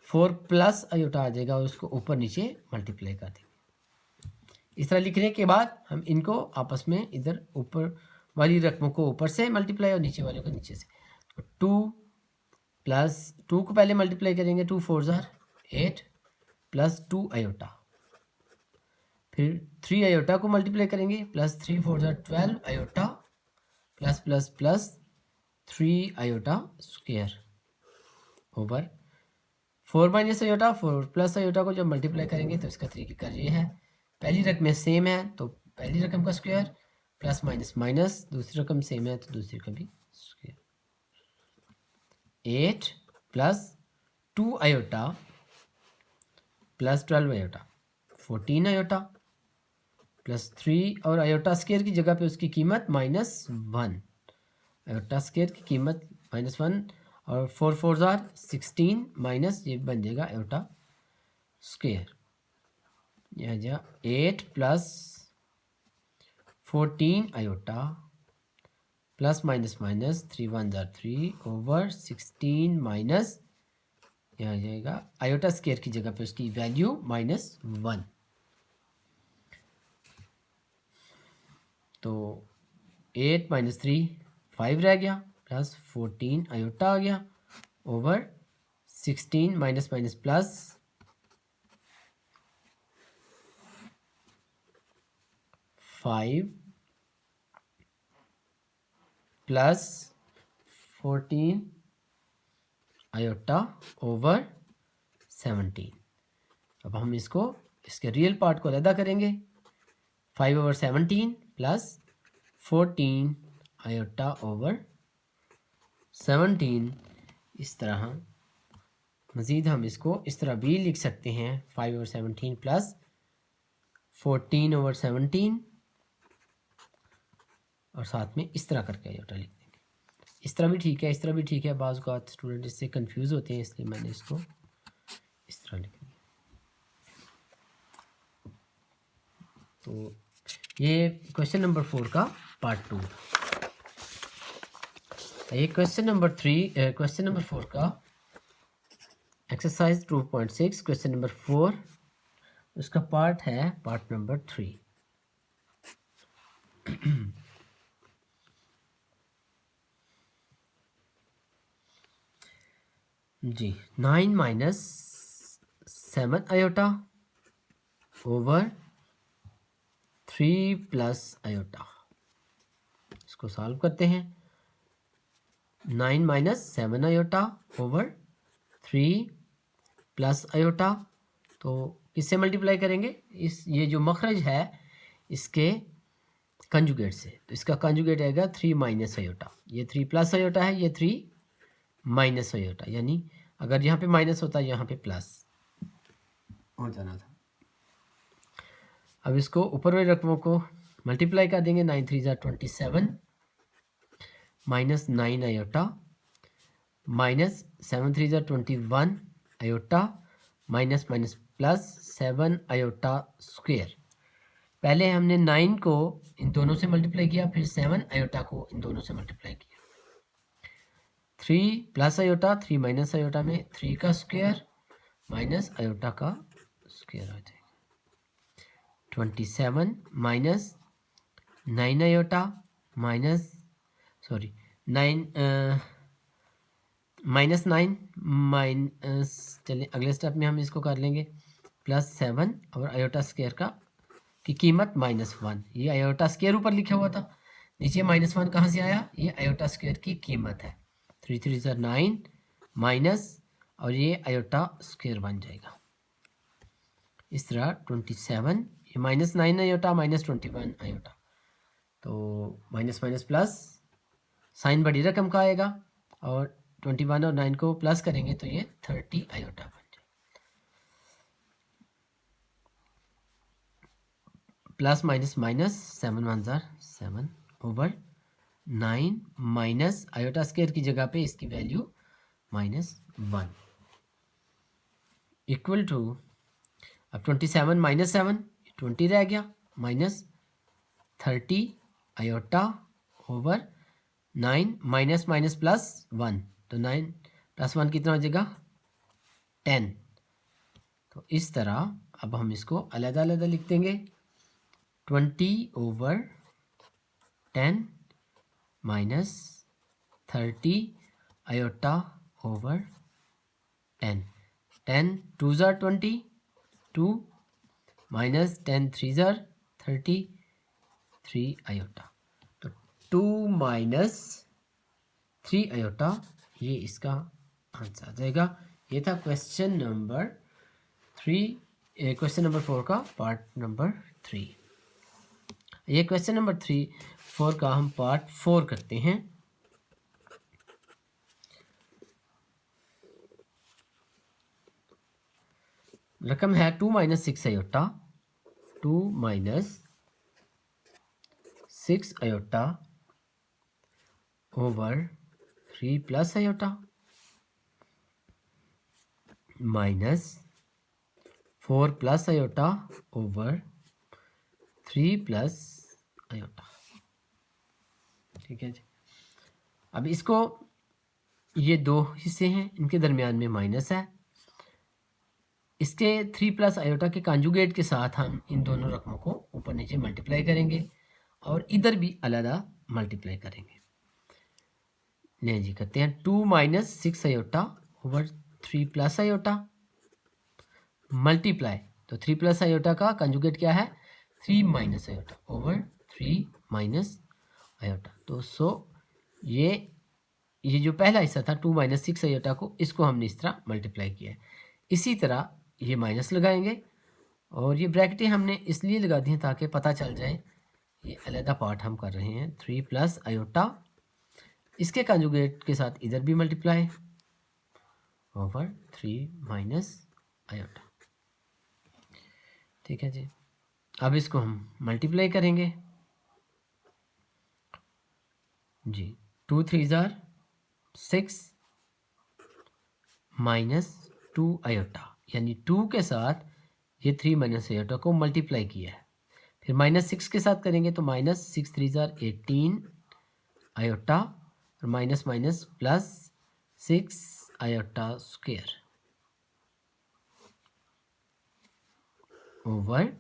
4 प्लस आयोटा आ जाएगा और उसको ऊपर नीचे मल्टीप्लाई कर देंगे। इस तरह लिखने के बाद हम इनको आपस में इधर ऊपर वाली रकमों को ऊपर से मल्टीप्लाई और नीचे वाले को नीचे से। तो 2 प्लस 2 को पहले मल्टीप्लाई करेंगे, 2 4 ज़ार 8 प्लस 2 आयोटा, फिर 3 आयोटा को मल्टीप्लाई करेंगे, प्लस 3 4 ज़ार 12 iota plus plus plus 3 iota square over 4 minus iota, 4 plus iota को जब मल्टीप्लाई करेंगे तो इसका तरीका ये है, पहली रकम सेम है तो पहली रकम का स्क्वायर प्लस माइनस माइनस, दूसरी रकम सेम है तो दूसरी रकम भी square. 8 plus 2 iota plus 12 iota 14 iota plus 3 और आयोटा स्केयर की जगह पे उसकी कीमत -1, आयोटा स्केयर की कीमत -1 और 4 4 ज़ार 16 माइनस ये बन जाएगा आयोटा स्केयर, यह जा 8 plus 14 iota plus minus minus 3 1 ज़ार 3 ओवर 16 माइनस यह आ जाएगा आयोटा स्केयर की जगह पे उसकी वैल्यू -1। तो 8 - 3 5 रह गया प्लस 14 आयोटा आ गया over 16 minus minus plus 5 plus 14 iota over 17। अब हम इसके रियल पार्ट को अलग करेंगे। 5/17 प्लस 14 आयोटा ओवर 17। इस तरह मज़ीद हम इसको इस तरह भी लिख सकते हैं 5/17 प्लस 14/17 और साथ में इस तरह करके आयोटा लिख देंगे। इस तरह भी ठीक है, इस तरह भी ठीक है। बाज़ औक़ात स्टूडेंट इससे कंफ्यूज होते हैं, इसलिए मैंने इसको इस तरह लिख दिया। तो ये क्वेश्चन नंबर 4 का पार्ट 2। ये क्वेश्चन नंबर 4 का एक्सरसाइज 2.6 क्वेश्चन नंबर 4 उसका पार्ट है पार्ट नंबर 3। जी 9 - 7 आयोटा ओवर 3 प्लस आयोटा, इसको सॉल्व करते हैं। 9 - 7 आयोटा ओवर 3 प्लस आयोटा, तो किससे मल्टीप्लाई करेंगे? ये जो मखरज है इसके कंजुगेट से, तो इसका कंजुगेट आएगा 3 माइनस आयोटा। ये 3 प्लस आयोटा है, ये 3 माइनस आयोटा, यानी अगर यहाँ पे माइनस होता यहाँ पे प्लस हो जाना था। अब इसको ऊपर वाले रकमों को मल्टीप्लाई कर देंगे। 9 3 ज़ार 27 माइनस 9 आयोटा माइनस 7 3 ज़ार 21 iota minus minus plus 7 iota square. पहले हमने 9 को इन दोनों से मल्टीप्लाई किया, फिर 7 आयोटा को इन दोनों से मल्टीप्लाई किया। 3 प्लस आयोटा 3 माइनस आयोटा में 3 का स्क्वायर माइनस आयोटा का स्क्वायर आ जाएगा। 27 minus 9 iota minus 9 minus 9 minus, चलिए अगले स्टेप में हम इसको कर लेंगे प्लस 7 और आयोटा स्क्वायर की कीमत -1। ये आयोटा स्क्वायर ऊपर लिखा हुआ था, नीचे -1 कहाँ से आया? ये आयोटा स्क्वायर की कीमत है। 3 3 ज़ार 9 माइनस और ये आयोटा स्क्वायर बन जाएगा। इस तरह 27 ये -9 आयोटा माइनस 21 आयोटा, तो माइनस माइनस प्लस साइन बड़ी रकम का आएगा और 21 और 9 को प्लस करेंगे तो ये 30 आयोटा बन जाएगा। प्लस माइनस माइनस 7 1 ज़ार 7 ओवर 9 माइनस आयोटा स्क्वायर की जगह पे इसकी वैल्यू -1 इक्वल टू, अब 27 माइनस 7 20 रह गया minus 30 iota over 9 minus minus plus 1, तो 9 + 1 कितना हो जाएगा? 10। तो इस तरह अब हम इसको अलग अलग लिख देंगे। 20/10 माइनस 30 आयोटा ओवर 10। 10 2 ज़ार 20 2 माइनस 10 3 ज़ार 30 3 आयोटा, तो 2 माइनस 3 आयोटा ये इसका आंसर आ जाएगा। ये था क्वेश्चन नंबर 4 का पार्ट नंबर 3। ये क्वेश्चन नंबर 4 का हम पार्ट 4 करते हैं। रकम है 2 minus 6 iota, 2 minus 6 iota over 3 plus iota minus 4 plus iota over 3 plus iota. ठीक है जी। अब इसको, ये दो हिस्से हैं, इनके दरमियान में माइनस है, इसके 3 प्लस आयोटा के कॉन्जुगेट के साथ हम इन दोनों रकमों को ऊपर नीचे मल्टीप्लाई करेंगे और इधर भी अलग मल्टीप्लाई करेंगे। नहीं जी, करते हैं 2 minus 6 iota over 3 plus iota multiply, तो 3 प्लस आयोटा का कंजुगेट क्या है, 3 minus iota over 3 minus iota. तो ये जो पहला हिस्सा था 2 माइनस 6 आयोटा को, इसको हमने इस तरह मल्टीप्लाई किया है। इसी तरह ये माइनस लगाएंगे और ये ब्रैकेटें हमने इसलिए लगा दी हैं ताकि पता चल जाए ये अलग पार्ट हम कर रहे हैं। 3 प्लस आयोटा, इसके कंजुगेट के साथ इधर भी मल्टीप्लाई ओवर 3 माइनस आयोटा। ठीक है जी। अब इसको हम मल्टीप्लाई करेंगे जी। 2 3 जार 6 माइनस 2 आयोटा, यानी 2 के साथ ये 3 माइनस आयोटा को मल्टीप्लाई किया है। फिर माइनस 6 के साथ करेंगे तो माइनस 6 3 जार 18 आयोटा और minus minus plus 6 iota square over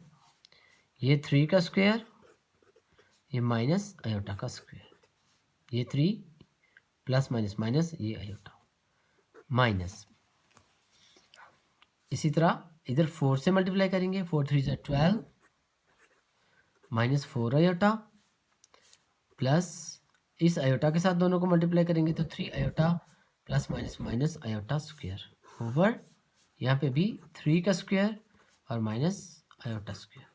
ये 3 का स्क्वायर, ये माइनस आयोटा का स्क्वायर, ये 3 प्लस माइनस माइनस ये आयोटा माइनस। इसी तरह इधर 4 से मल्टीप्लाई करेंगे, 4 3 जार 12 माइनस 4 आयोटा प्लस इस आयोटा के साथ दोनों को मल्टीप्लाई करेंगे तो 3 iota plus minus minus iota square over यहाँ पे भी 3 का स्क्वायर और minus iota square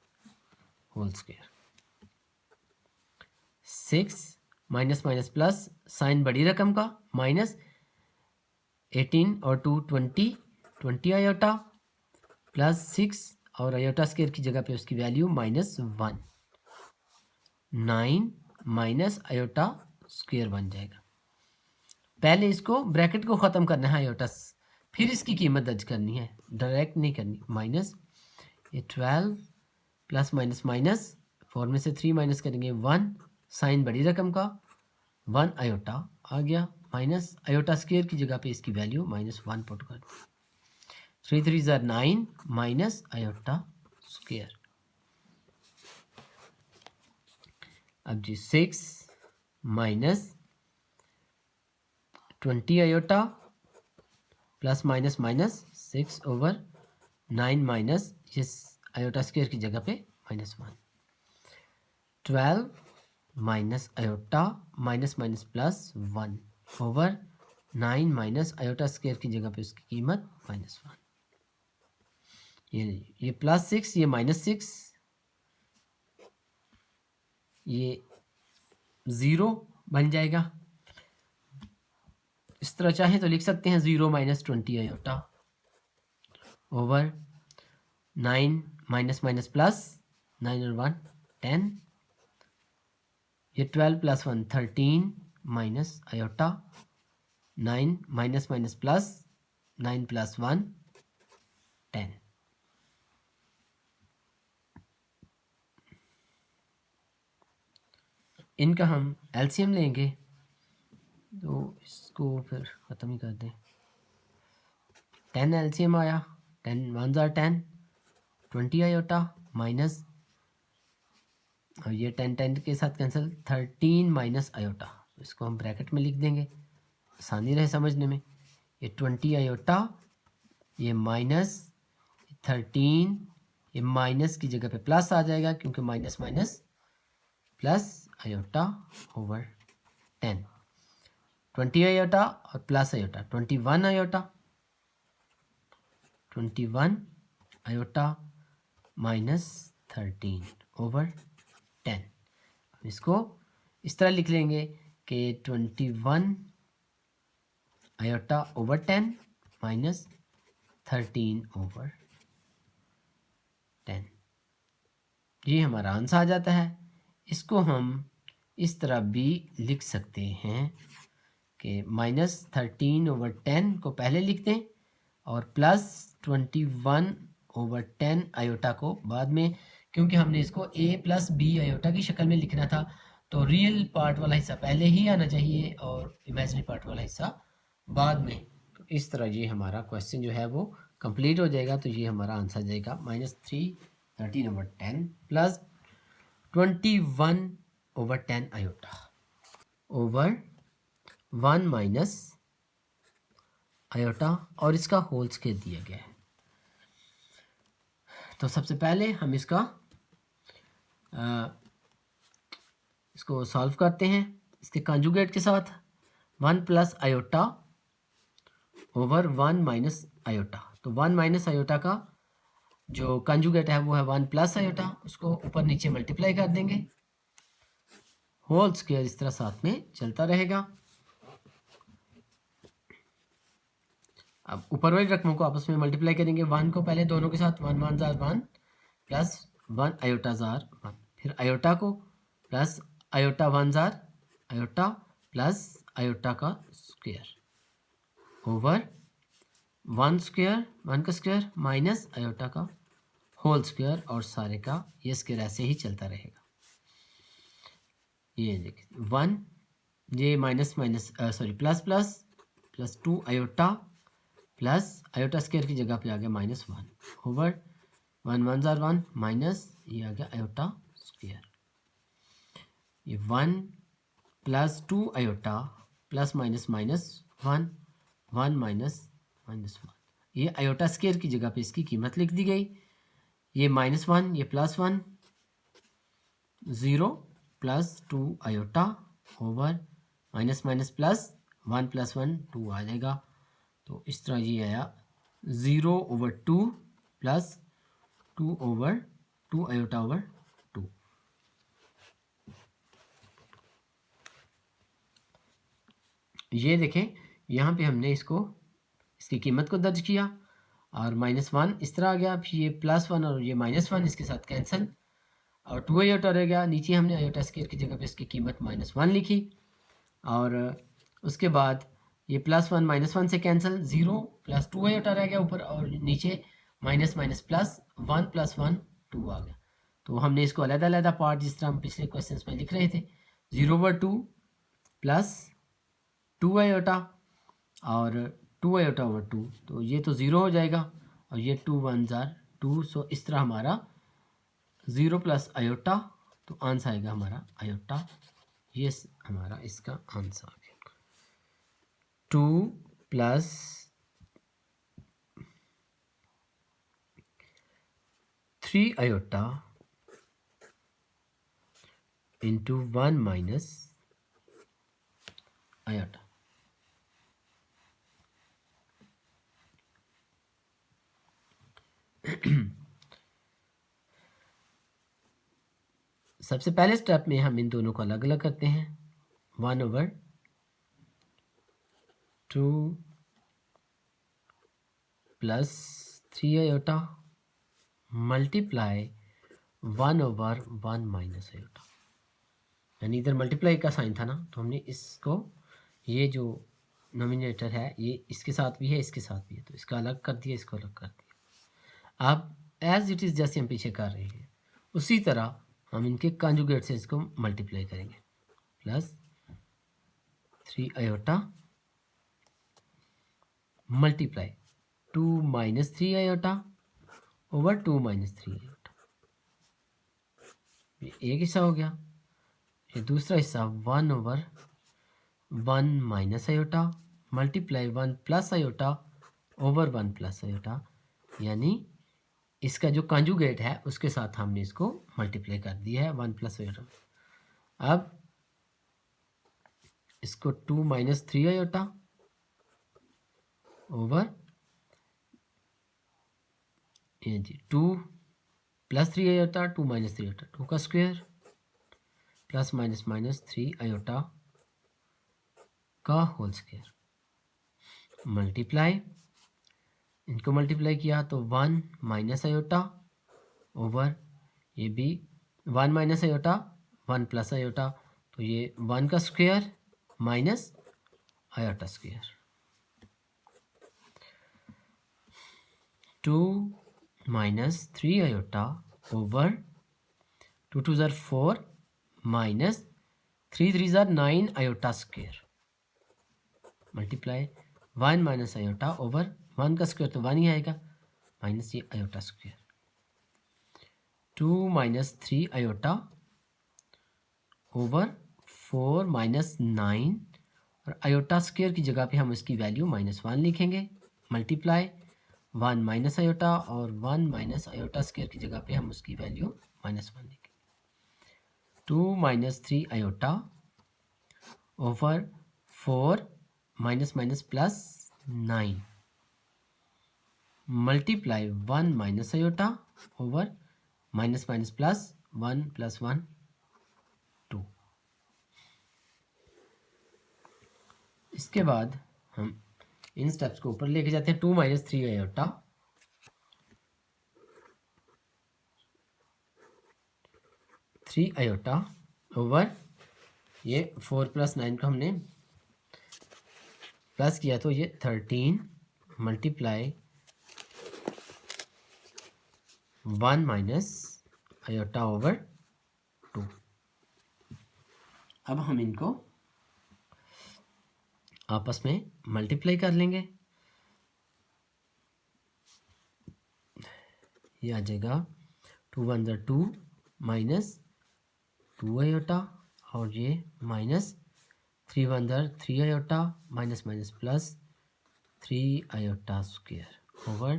whole square. 6 minus minus plus, sign बड़ी रकम का, माइनस 18 और 2 20 आयोटा प्लस 6 और आयोटा स्क्वायर की जगह पे उसकी वैल्यू -1, 9 माइनस आयोटा स्क्वायर बन जाएगा। पहले इसको ब्रैकेट को ख़त्म करना है आयोटा, फिर इसकी कीमत दर्ज करनी है, डायरेक्ट नहीं करनी। माइनस ये 12 प्लस माइनस माइनस, 4 में से 3 माइनस करेंगे 1, साइन बड़ी रकम का, 1 आयोटा आ गया, माइनस आयोटा स्क्वायर की जगह पे इसकी वैल्यू -1 पुट कर। 3 3 जार 9 माइनस आयोटा स्क्वायर। अब जी 6 minus 20 iota plus minus minus 6 over 9 minus ये आयोटा स्क्वायर की जगह पे -1, 12 minus iota minus minus plus 1 over 9 minus iota square की जगह पे उसकी कीमत -1। ये प्लस 6, ये -6, ये 0 बन जाएगा। इस तरह चाहे तो लिख सकते हैं 0 minus 20 iota over 9 minus minus plus, 9 और 1 10, ये 12 plus 1 13 minus iota, 9 minus minus plus, 9 plus 1 10। इनका हम एलसीएम लेंगे तो इसको फिर ख़त्म ही कर दें। 10 एलसीएम आया, 10 1 जार 10, 20 आयोटा माइनस, और ये 10 10 के साथ कैंसिल, 13 माइनस आयोटा, इसको हम ब्रैकेट में लिख देंगे, आसानी रहे समझने में। ये 20 आयोटा, ये माइनस 13, ये माइनस की जगह पे प्लस आ जाएगा क्योंकि minus minus plus iota over 10, 20 iota और plus iota 21 iota, 21 iota minus 13 over 10। इसको इस तरह लिख लेंगे कि 21 आयोटा ओवर 10 माइनस 13 ओवर 10, ये हमारा आंसर आ जाता है। इसको हम इस तरह भी लिख सकते हैं कि -13/10 को पहले लिख दें और +21/10 आयोटा को बाद में, क्योंकि हमने इसको a + b आयोटा की शक्ल में लिखना था, तो रियल पार्ट वाला हिस्सा पहले ही आना चाहिए और इमेजिनरी पार्ट वाला हिस्सा बाद में। तो इस तरह ये हमारा क्वेश्चन जो है वो कंप्लीट हो जाएगा। तो ये हमारा आंसर जाएगा -13/10 + 21/10 आयोटा ओवर 1 - आयोटा, और इसका होल स्क्वायर दिया गया है। तो सबसे पहले हम इसको सॉल्व करते हैं इसके कॉन्जुगेट के साथ। 1 + आयोटा ओवर 1 - आयोटा, तो 1 - आयोटा का जो कॉन्जुगेट है वो है 1 + आयोटा, उसको ऊपर नीचे मल्टीप्लाई कर देंगे, होल स्क्वायर इस तरह साथ में चलता रहेगा। अब ऊपर वाली रकमों को आपस में मल्टीप्लाई करेंगे, 1 को पहले दोनों के साथ 1 1 जार 1 प्लस 1 आयोटा जार 1, फिर आयोटा को plus iota 1 jar iota plus iota का स्क्वायर ओवर 1 स्क्वायर 1 का स्क्वायर माइनस आयोटा का होल स्क्वायर, और सारे का ये स्क्वायर ऐसे ही चलता रहेगा। ये देखिए 1, ये minus minus sorry plus plus plus 2 iota plus iota square की जगह पे आ गया -1 ओवर 1 1 जार 1 माइनस ये आ गया आयोटा स्क्वायर, ये 1 + 2 आयोटा प्लस माइनस -1 1 माइनस -1, ये आयोटा स्क्वायर की जगह पे इसकी कीमत लिख दी गई। ये -1 ये +1 0 + 2 iota over minus minus plus 1 + 1 2 आ जाएगा। तो इस तरह ये आया 0/2 प्लस 2/2 आयोटा ओवर 2। ये देखें यहाँ पे हमने इसकी कीमत को दर्ज किया और -1 इस तरह आ गया, फिर ये +1 और ये -1 इसके साथ कैंसिल और 2 आयोटा रह गया। नीचे हमने आयोटा स्क्वायर की जगह पे इसकी कीमत -1 लिखी और उसके बाद ये +1 -1 से कैंसिल, 0 + 2 आयोटा रह गया ऊपर, और नीचे माइनस माइनस प्लस 1 + 1 2 आ गया। तो हमने इसको अलग-अलग पार्ट जिस तरह हम पिछले क्वेश्चंस में लिख रहे थे 0/2 प्लस 2 आयोटा और 2 आयोटा ओवर 2, तो ये तो 0 हो जाएगा और ये 2 1 जार 2। सो इस तरह हमारा 0 + आयोटा, तो आंसर आएगा हमारा आयोटा। ये हमारा इसका आंसर आ गया 2 + 3 आयोटा इंटू 1 - आयोटा। सबसे पहले स्टेप में हम इन दोनों को अलग अलग करते हैं। 1/2 + 3 आयोटा मल्टीप्लाई 1/1 - आयोटा, यानी इधर मल्टीप्लाई का साइन था ना, तो हमने इसको, ये जो नोमिनेटर है ये इसके साथ भी है इसके साथ भी है, तो इसका अलग कर दिया इसको अलग कर दिया। अब एज इट इज़ जैसे हम पीछे कर रहे हैं उसी तरह हम इनके कॉन्जुगेट से इसको मल्टीप्लाई करेंगे, +3 iota multiply 2 - 3 iota over 2 - 3 iota. ये एक हिस्सा हो गया, ये दूसरा हिस्सा 1/1 - iota multiply 1 + iota over 1 + iota, यानी इसका जो कॉन्जुगेट है उसके साथ हमने इसको मल्टीप्लाई कर दिया है 1 + आयोटा। अब इसको 2 - 3 आयोटा ओवर ये जी 2 + 3 आयोटा 2 - 3 आयोटा 2 का square plus minus minus 3 iota का होल स्क्वायर मल्टीप्लाई, इनको मल्टीप्लाई किया तो 1 - आयोटा ओवर ये भी 1 माइनस आयोटा 1 प्लस आयोटा, तो ये 1 का square minus iota square, 2 minus 3 iota over 2 2 ज़ार 4 माइनस 3 3 ज़ार 9 iota square multiply 1 minus iota over 1 का स्क्वायर तो 1 ही आएगा माइनस ये iota square, 2 minus 3 iota over 4 minus 9 और आयोटा स्क्वायर की जगह पे हम इसकी वैल्यू -1 लिखेंगे मल्टीप्लाई 1 माइनस आयोटा और 1 माइनस आयोटा स्क्वायर की जगह पे हम उसकी वैल्यू -1 लिखेंगे, 2 minus 3 iota over 4 minus minus plus 9 multiply 1 minus iota over minus minus plus 1 plus 1 2। इसके बाद हम इन स्टेप्स को ऊपर लेके जाते हैं, 2 माइनस 3 आयोटा ओवर ये 4 प्लस 9 को हमने प्लस किया तो ये 13 मल्टीप्लाई 1 माइनस आयोटा ओवर 2। अब हम इनको आपस में मल्टीप्लाई कर लेंगे, ये आ जाएगा 2 1 ज़ार 2 माइनस 2 आयोटा और ये माइनस 3 1 ज़ार 3 iota minus minus plus 3 iota square over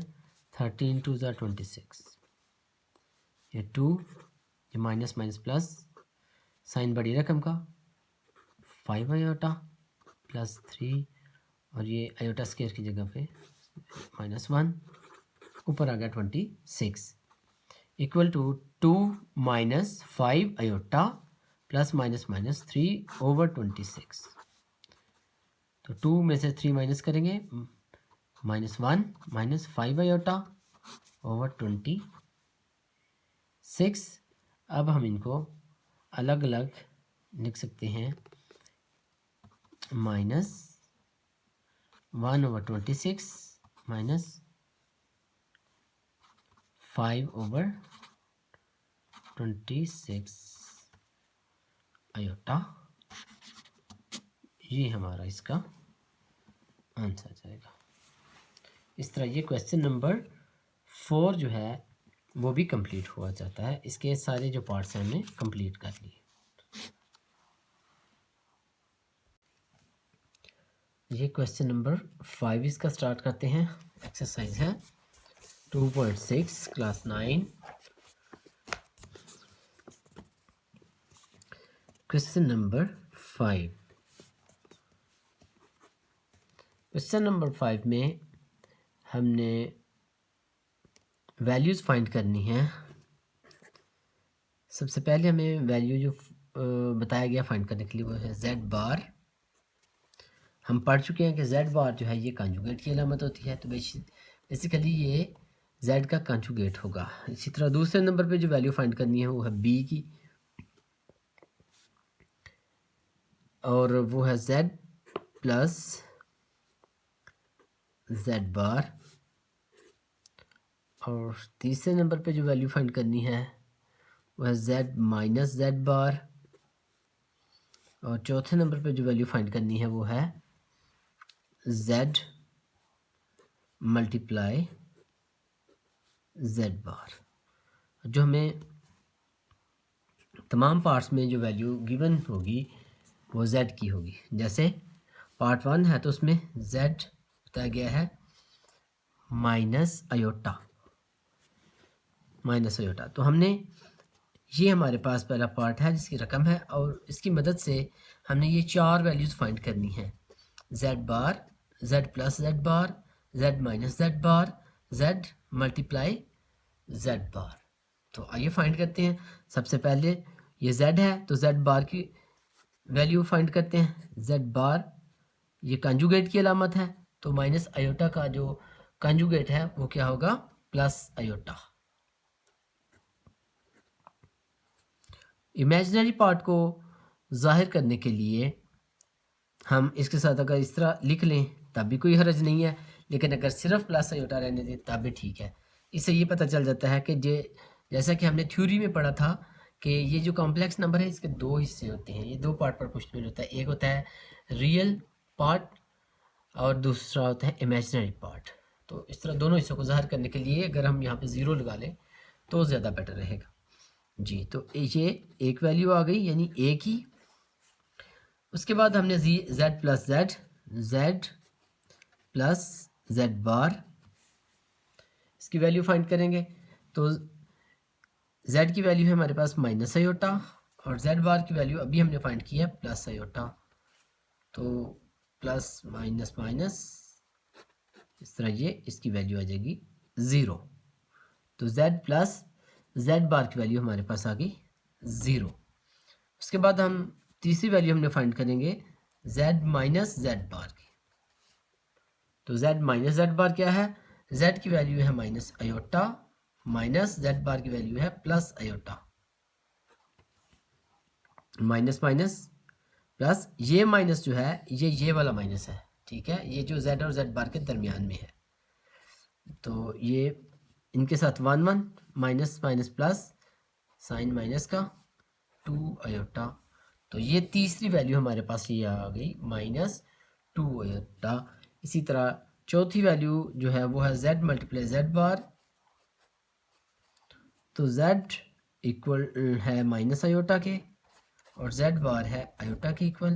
13 2 ज़ार 26, ये 2 ये माइनस माइनस प्लस साइन बड़ी रकम का 5 आयोटा प्लस 3 और ये आयोटा स्क्वायर की जगह पे -1 ऊपर आ गया 26 equal to 2 minus 5 iota plus minus minus 3 over 26, तो 2 में से 3 माइनस करेंगे -1 माइनस 5 आयोटा ओवर 26। अब हम इनको अलग अलग लिख सकते हैं, -1 ओवर 26 माइनस 5 ओवर 26 आयोटा, ये हमारा इसका आंसर जाएगा। इस तरह ये क्वेश्चन नंबर 4 जो है वो भी कंप्लीट हुआ जाता है। इसके सारे जो पार्ट्स हैं हमने कंप्लीट कर लिए। ये क्वेश्चन नंबर 5 इसका स्टार्ट करते हैं। एक्सरसाइज है 2.6 class 9। Question number 5। Question number 5 में हमने वैल्यूज़ फाइंड करनी है। सबसे पहले हमें वैल्यू जो बताया गया फाइंड करने के लिए वो है z बार। हम पढ़ चुके हैं कि z बार जो है ये कंजुगेट की अलामत होती है, तो बेसिकली ये z का कंजुगेट होगा। इसी तरह दूसरे नंबर पे जो वैल्यू फाइंड करनी है वो है b की, और वो है z प्लस z बार। और तीसरे नंबर पे जो वैल्यू फाइंड करनी है वो है z माइनस z बार। और चौथे नंबर पे जो वैल्यू फाइंड करनी है वो है z मल्टीप्लाई z बार। जो हमें तमाम पार्ट्स में जो वैल्यू गिवन होगी वो z की होगी। जैसे पार्ट 1 है तो उसमें z बताया गया है माइनस आयोटा, तो हमने ये हमारे पास पहला पार्ट है जिसकी रकम है, और इसकी मदद से हमने ये 4 वैल्यूज़ फाइंड करनी है, z बार, z प्लस z बार, z माइनस z बार, z मल्टीप्लाई z बार। तो आइए फाइंड करते हैं। सबसे पहले ये z है तो z बार की वैल्यू फाइंड करते हैं। z बार ये कंजुगेट की अलामत है, तो माइनस आयोटा का जो कंजुगेट है वो क्या होगा, प्लस आयोटा। इमेजिनरी पार्ट को ज़ाहिर करने के लिए हम इसके साथ अगर इस तरह लिख लें तब भी कोई हर्ज नहीं है, लेकिन अगर सिर्फ प्लस आयोटा रहने दें तब भी ठीक है। इससे ये पता चल जाता है कि जैसा कि हमने थ्योरी में पढ़ा था कि ये जो कॉम्प्लेक्स नंबर है इसके दो हिस्से होते हैं, ये दो पार्ट पर मुश्तमिल होता है। एक होता है रियल पार्ट और दूसरा होता है इमेजिनरी पार्ट। तो इस तरह दोनों हिस्सों को ज़ाहिर करने के लिए अगर हम यहाँ पे ज़ीरो लगा लें तो ज़्यादा बेटर रहेगा जी। तो ये एक वैल्यू आ गई यानी ए की। उसके बाद हमने जेड प्लस जेड बार इसकी वैल्यू फाइंड करेंगे। तो z की वैल्यू है हमारे पास माइनस आयोटा और z बार की वैल्यू अभी हमने फाइंड की है प्लस आयोटा। तो प्लस माइनस माइनस इस तरह ये इसकी वैल्यू आ जाएगी 0। तो z प्लस z बार की वैल्यू हमारे पास आ गई 0। उसके बाद हम तीसरी वैल्यू हमने फाइंड करेंगे z माइनस z बार की। तो z माइनस z बार क्या है, z की वैल्यू है minus iota minus z bar की वैल्यू है plus iota. Minus minus plus, ये माइनस जो है ये वाला माइनस है, ठीक है, ये जो z और z बार के दरमियान में है। तो ये इनके साथ 1 1 minus minus plus sign minus का 2 आयोटा। तो ये तीसरी वैल्यू हमारे पास ये आ गई माइनस 2 आयोटा। इसी तरह चौथी वैल्यू जो है वो है z मल्टीप्लाई z बार। तो z इक्वल है माइनस आयोटा के और z बार है आयोटा के इक्वल।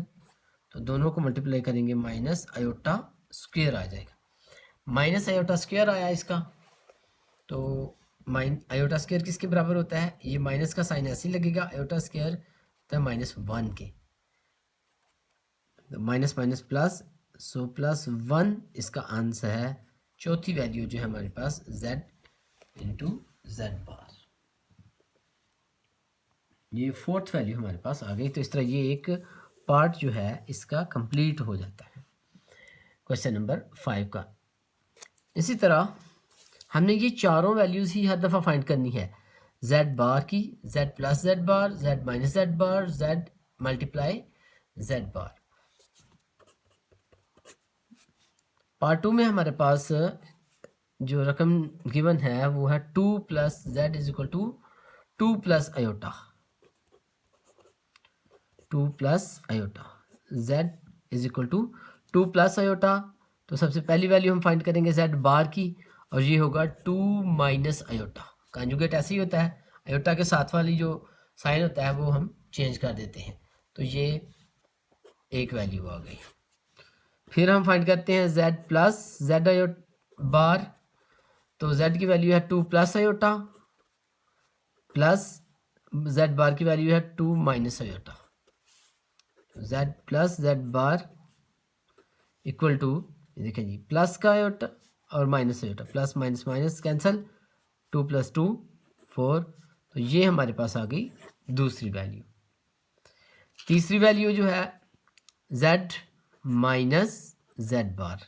तो दोनों को मल्टीप्लाई करेंगे माइनस आयोटा स्क्वायर आ जाएगा। माइनस आयोटा स्क्वायर आया इसका। तो आयोटा स्क्वायर किसके बराबर होता है, ये माइनस का साइन ऐसे ही लगेगा, आयोटा स्क्वायर तो माइनस 1 के। तो minus minus plus, so plus 1 इसका आंसर है। चौथी वैल्यू जो है हमारे पास z इंटू जेड बार, ये फोर्थ वैल्यू हमारे पास आ गई। तो इस तरह ये एक पार्ट जो है इसका कंप्लीट हो जाता है क्वेश्चन नंबर 5 का। इसी तरह हमने ये चारों वैल्यूज़ ही हर दफ़ा फाइंड करनी है, z बार की, z प्लस z बार, z माइनस z बार, z मल्टीप्लाई z बार। पार्ट 2 में हमारे पास जो रकम गिवन है वो है 2 plus z is equal to 2 plus iota, 2 plus iota, z is equal to 2 plus iota. तो सबसे पहली वैल्यू हम फाइंड करेंगे z बार की और ये होगा 2 माइनस आयोटा। कॉन्जुगेट ऐसे ही होता है, आयोटा के साथ वाली जो साइन होता है वो हम चेंज कर देते हैं। तो ये एक वैल्यू आ गई। फिर हम फाइंड करते हैं z plus z iota bar. तो z की वैल्यू है 2 plus iota plus z bar की वैल्यू है 2 minus iota. z plus z bar equal to, देखिए जी, प्लस का आयोटा और minus iota, plus minus minus cancel, 2 plus 2 4। तो ये हमारे पास आ गई दूसरी वैल्यू। तीसरी वैल्यू जो है z माइनस z बार।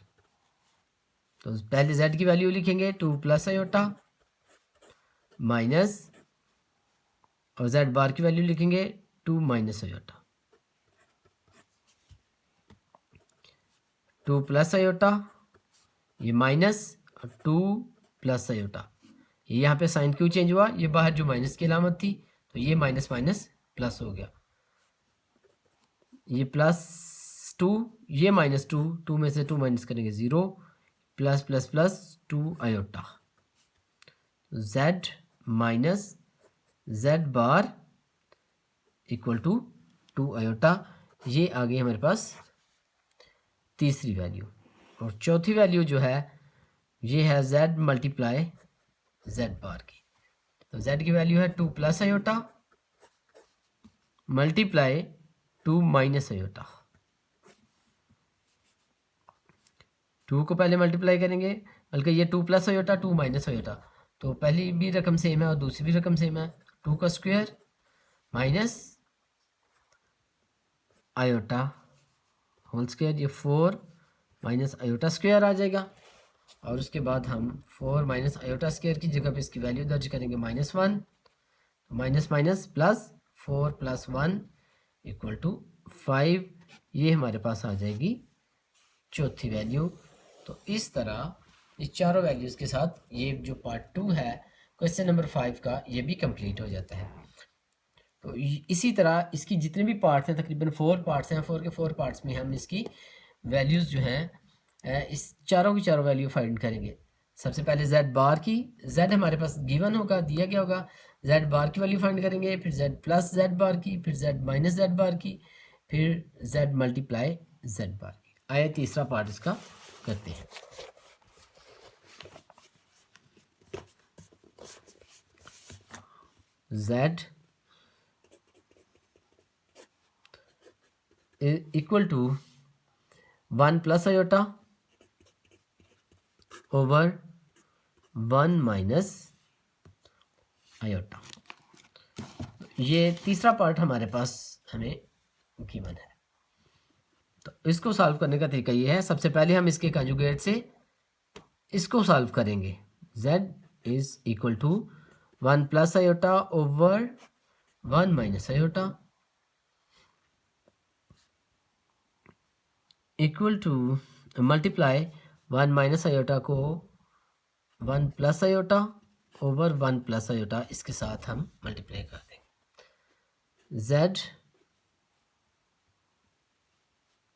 तो पहले z की वैल्यू लिखेंगे 2 प्लस आयोटा माइनस, और z बार की वैल्यू लिखेंगे 2 माइनस आयोटा। 2 प्लस आयोटा, ये माइनस, और 2 प्लस आयोटा। ये यहाँ पे साइन क्यों चेंज हुआ, ये बाहर जो माइनस की अलामत थी तो ये माइनस माइनस प्लस हो गया। ये प्लस 2, ये माइनस 2, 2 में से 2 माइनस करेंगे 0, plus plus plus 2 iota. z minus z bar equal to 2 iota. ये आ गई हमारे पास तीसरी वैल्यू। और चौथी वैल्यू जो है ये है z मल्टीप्लाई z बार की। तो z की वैल्यू है 2 plus iota multiply 2 minus iota. 2 को पहले मल्टीप्लाई करेंगे, बल्कि ये 2 प्लस आयोटा 2 माइनस आयोटा, तो पहली भी रकम सेम है और दूसरी भी रकम सेम है। 2 का square minus iota whole square, ये 4 माइनस आयोटा स्क्वायर आ जाएगा। और उसके बाद हम 4 माइनस आयोटा स्क्वायर की जगह पे इसकी वैल्यू दर्ज करेंगे -1, माइनस माइनस प्लस 4 + 1 = 5, ये हमारे पास आ जाएगी चौथी वैल्यू। तो इस तरह ये चारों वैल्यूज़ के साथ ये जो पार्ट 2 है क्वेश्चन नंबर 5 का, ये भी कंप्लीट हो जाता है। तो इसी तरह इसकी जितने भी पार्ट्स हैं, तकरीबन 4 पार्ट्स हैं, 4 के 4 पार्ट्स में हम इसकी वैल्यूज़ जो हैं इस चारों की चारों वैल्यू फाइंड करेंगे। सबसे पहले जेड बार की, जेड हमारे पास गिवन होगा, दिया गया होगा, जेड बार की वैल्यू फाइंड करेंगे, फिर जेड प्लस जेड बार की, फिर जेड माइनस जेड बार की, फिर जेड मल्टीप्लाई जेड बार की। आइए तीसरा पार्ट इसका करते हैं। Z equal to 1 + iota over 1 minus iota. ये तीसरा पार्ट हमारे पास हमें गिवन है। तो इसको सॉल्व करने का तरीका ये है, सबसे पहले हम इसके कंजुगेट से इसको सॉल्व करेंगे। z = 1 + iota over 1 minus iota equal to multiply 1 minus iota को 1 + आयोटा ओवर 1 + आयोटा, इसके साथ हम मल्टीप्लाई कर देंगे। z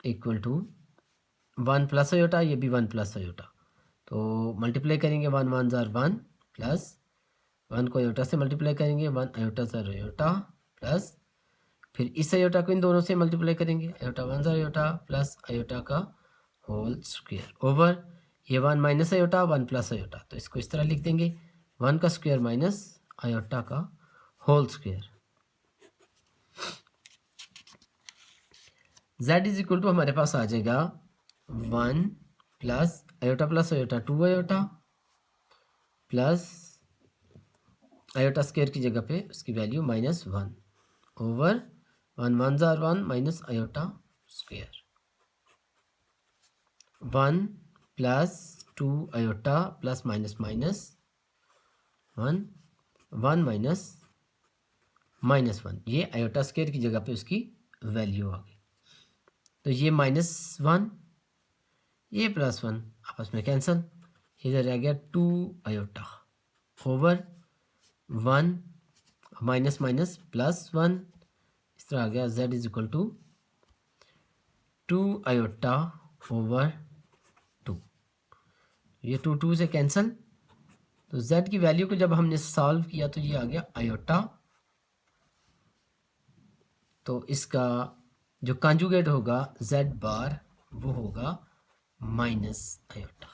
इक्वल टू 1 + आयोटा, ये भी 1 + आयोटा, तो मल्टीप्लाई करेंगे 1 1 ज़ार 1 प्लस 1 को आयोटा से मल्टीप्लाई करेंगे 1 आयोटा ज़ार आयोटा प्लस फिर इस आयोटा को इन दोनों से मल्टीप्लाई करेंगे आयोटा 1 ज़ार आयोटा प्लस आयोटा का होल स्क्वायर ओवर ये 1 माइनस आयोटा 1 + आयोटा, तो इसको इस तरह लिख देंगे 1 का स्क्वायर माइनस आयोटा का whole square. z equal to हमारे पास आ जाएगा 1 plus iota 2 iota plus iota square की जगह पे उसकी वैल्यू -1 ओवर 1 1 ज़ार 1 minus iota square 1 plus 2 iota plus minus 1 1 minus -1, ये आयोटा स्क्वायर की जगह पे उसकी वैल्यू आ गई। तो ये -1 ये +1 आपस में कैंसिल, इधर आ गया 2 आयोटा ओवर 1 माइनस माइनस +1, इस तरह आ गया z = 2 आयोटा ओवर 2, ये 2 2 से कैंसिल। तो z की वैल्यू को जब हमने सॉल्व किया तो ये आ गया आयोटा, तो इसका जो कंजुगेट होगा z बार वो होगा माइनस आयोटा।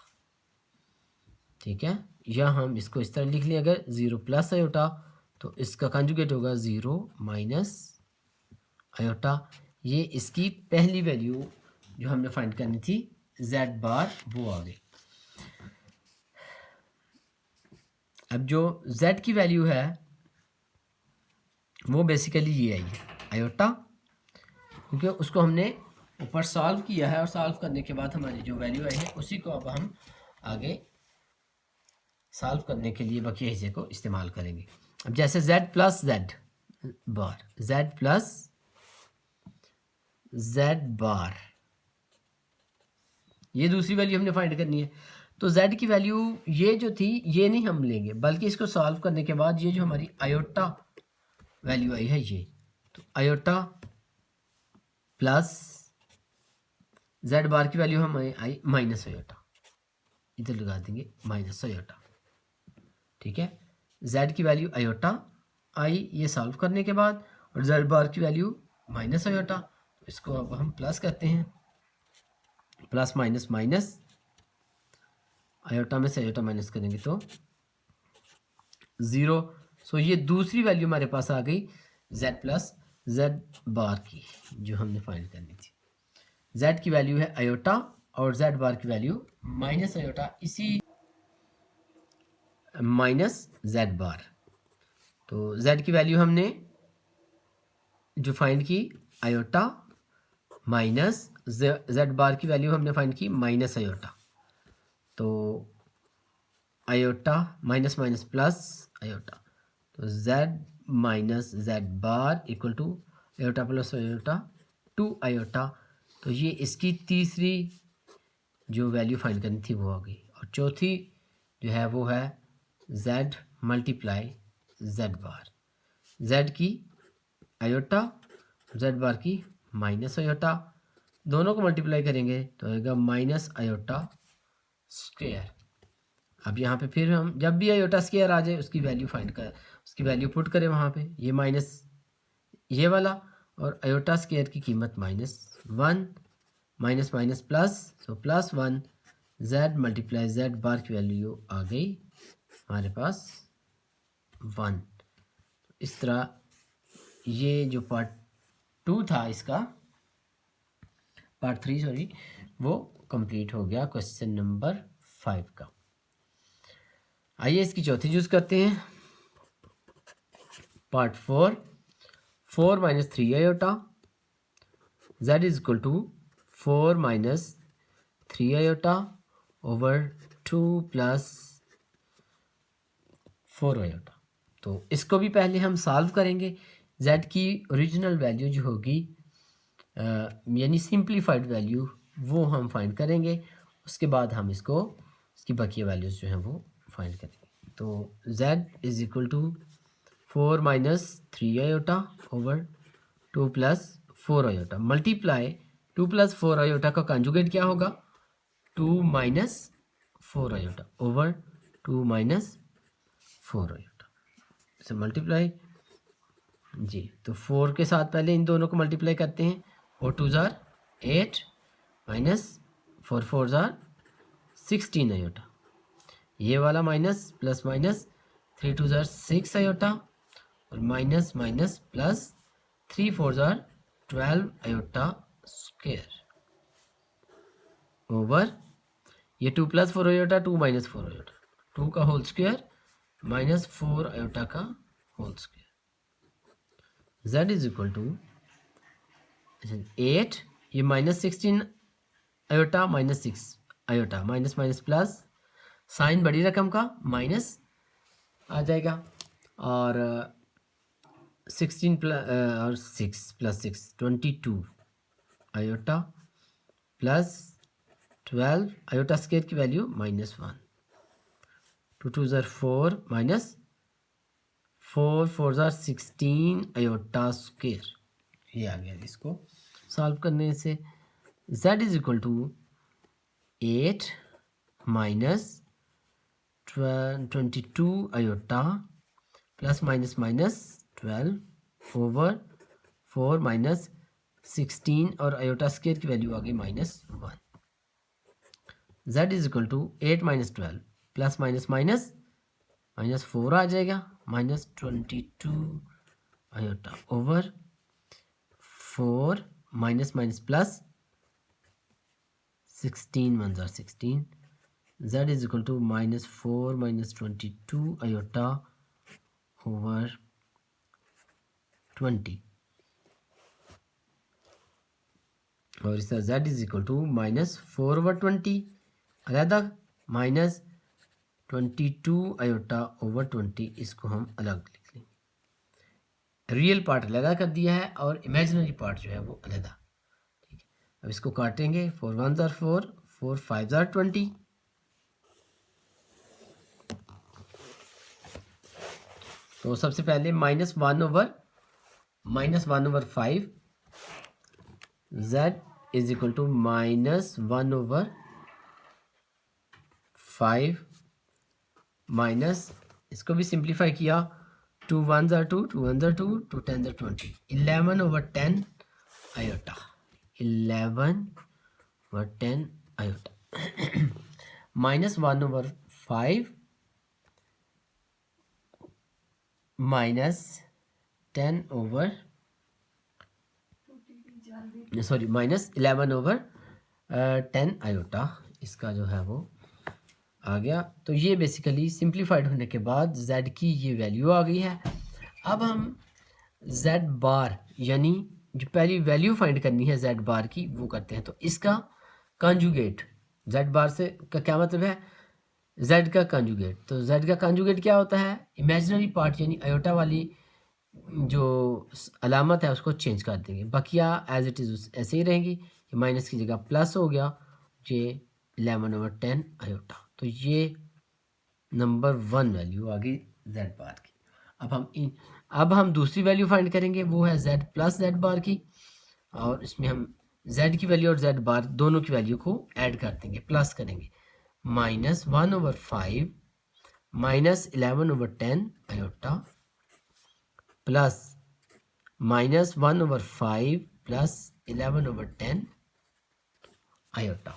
ठीक है, या हम इसको इस तरह लिख लें, अगर 0 + आयोटा तो इसका कंजुगेट होगा 0 माइनस आयोटा। ये इसकी पहली वैल्यू जो हमने फाइंड करनी थी z बार वो आ गई। अब जो z की वैल्यू है वो बेसिकली ये आई है आयोटा, क्योंकि उसको हमने ऊपर सॉल्व किया है और सॉल्व करने के बाद हमारी जो वैल्यू आई है उसी को अब हम आगे सॉल्व करने के लिए बाकी हिस्से को इस्तेमाल करेंगे। अब जैसे z + z बार, z + z बार, ये दूसरी वैल्यू हमने फाइंड करनी है। तो z की वैल्यू ये जो थी ये नहीं हम लेंगे, बल्कि इसको सॉल्व करने के बाद ये जो हमारी आयोटा वैल्यू आई है ये, तो आयोटा प्लस z बार की वैल्यू हम आई माइनस आयोटा, इधर लगा देंगे माइनस आयोटा। ठीक है, z की वैल्यू आयोटा आई ये सॉल्व करने के बाद, और z बार की वैल्यू माइनस आयोटा, तो इसको अब हम प्लस करते हैं, प्लस माइनस माइनस आयोटा में से आयोटा माइनस करेंगे तो 0। सो ये दूसरी वैल्यू हमारे पास आ गई z + z बार की जो हमने फाइंड करनी थी। z की वैल्यू है आयोटा और z बार की वैल्यू माइनस आयोटा, इसी माइनस z बार। तो z की वैल्यू हमने जो फाइंड की आयोटा माइनस z बार की वैल्यू हमने फाइंड की माइनस आयोटा, तो iota minus minus plus iota, तो z minus z bar equal to iota plus iota 2 iota. तो ये इसकी तीसरी जो वैल्यू फाइंड करनी थी वो आ गई। और चौथी जो है वो है जेड मल्टीप्लाई जेड बार, जेड की आयोटा जेड बार की माइनस आयोटा, दोनों को मल्टीप्लाई करेंगे तो आएगा माइनस आयोटा स्क्वायर। अब यहाँ पे फिर हम जब भी आयोटा स्क्वायर आ जाए उसकी वैल्यू फाइंड कर, उसकी वैल्यू पुट करें वहाँ पे, ये माइनस ये वाला और आयोटा स्क्वायर की कीमत -1, माइनस माइनस प्लस, सो +1 जेड मल्टीप्लाई जेड बार की वैल्यू आ गई हमारे पास 1। इस तरह ये जो पार्ट 2 था इसका, पार्ट 3 सॉरी, वो कंप्लीट हो गया क्वेश्चन नंबर 5 का। आइए इसकी चौथी यूज करते हैं, part 4, 4 minus 3 iota z is equal to 4 minus 3 iota over 2 plus 4 iota. तो इसको भी पहले हम सॉल्व करेंगे, z की ओरिजिनल वैल्यू जो होगी यानी सिंप्लीफाइड वैल्यू वो हम फाइंड करेंगे, उसके बाद हम इसकी बाकी वैल्यूज़ जो हैं वो फाइंड करेंगे। तो z is equal to 4 minus 3 iota over 2 plus 4 iota multiply 2 plus 4 iota का कंजुगेट क्या होगा 2 minus 4 iota over 2 minus 4 iota से मल्टीप्लाई जी। तो 4 के साथ पहले इन दोनों को मल्टीप्लाई करते हैं, 4 2 ज़ार 8 माइनस 4 4 ज़ार 16 आयोटा, ये वाला माइनस प्लस माइनस 3 2 ज़ार 6 आयोटा और माइनस माइनस प्लस 3 4 ज़ार 12 आयोटा स्क्वायर ओवर ये 2 प्लस 4 आयोटा 2 माइनस 4 आयोटा 2 का होल स्क्वायर माइनस 4 आयोटा का whole square. z is equal to 8, ये minus 16 iota minus 6 iota minus minus plus, sign बड़ी रकम का minus आ जाएगा और 16 प्लस और 6 plus 6 22 iota plus 12 iota square की वैल्यू -1, 2 2 ज़ार 4 माइनस 4 4 ज़ार 16 आयोटा स्क्वायर, ये आ गया। इसको सॉल्व करने से z is equal to 8 minus 22 iota plus minus minus 12 over 4 minus 16 और आयोटा स्क्वायर की वैल्यू आ गई -1। z is equal to 8 minus 12 plus minus minus -4 आ जाएगा -22 iota over 4 minus minus plus 16 1 ज़ार 16, z is equal to -4 minus 22 iota over 20 और इसका z is equal to -4 over 20 अलग -22 आयोटा ओवर 20, इसको हम अलग लिख लेंगे। रियल पार्ट अलग कर दिया है और इमेजिनरी पार्ट जो है वो अलग। ठीक है, अब इसको काटेंगे, 4 1 ज़ार 4 4 5 ज़ार 20, तो सबसे पहले -1 over 5 z is equal to -1 over 5 minus, इसको भी सिंप्लीफाई किया, 2 1 ज़ार 2 2 1 ज़ार 2 2 10 ज़ार 20, 11 over 10 iota 11 over 10 iota -1 over 5 minus 10 over sorry -11 over 10 iota, इसका जो है वो आ गया। तो ये बेसिकली सिंप्लीफाइड होने के बाद z की ये वैल्यू आ गई है। अब हम z बार यानी जो पहली वैल्यू फाइंड करनी है z बार की वो करते हैं। तो इसका कंजुगेट, z बार से का क्या मतलब है z का कंजुगेट, तो z का कंजुगेट क्या होता है इमेजिनरी पार्ट यानी आयोटा वाली जो अलामत है उसको चेंज कर देंगे, बकिया एज इट इज़ ऐसे ही रहेंगी। ये माइनस की जगह प्लस हो गया, ये 11/10 आयोटा। तो ये नंबर 1 वैल्यू आ गई जेड बार की। अब हम दूसरी वैल्यू फाइंड करेंगे, वो है जेड प्लस जेड बार की। और इसमें हम जेड की वैल्यू और जेड बार दोनों की वैल्यू को ऐड कर देंगे, प्लस करेंगे। -1/5 -11/10 iota plus -1/5 plus 11/10 iota.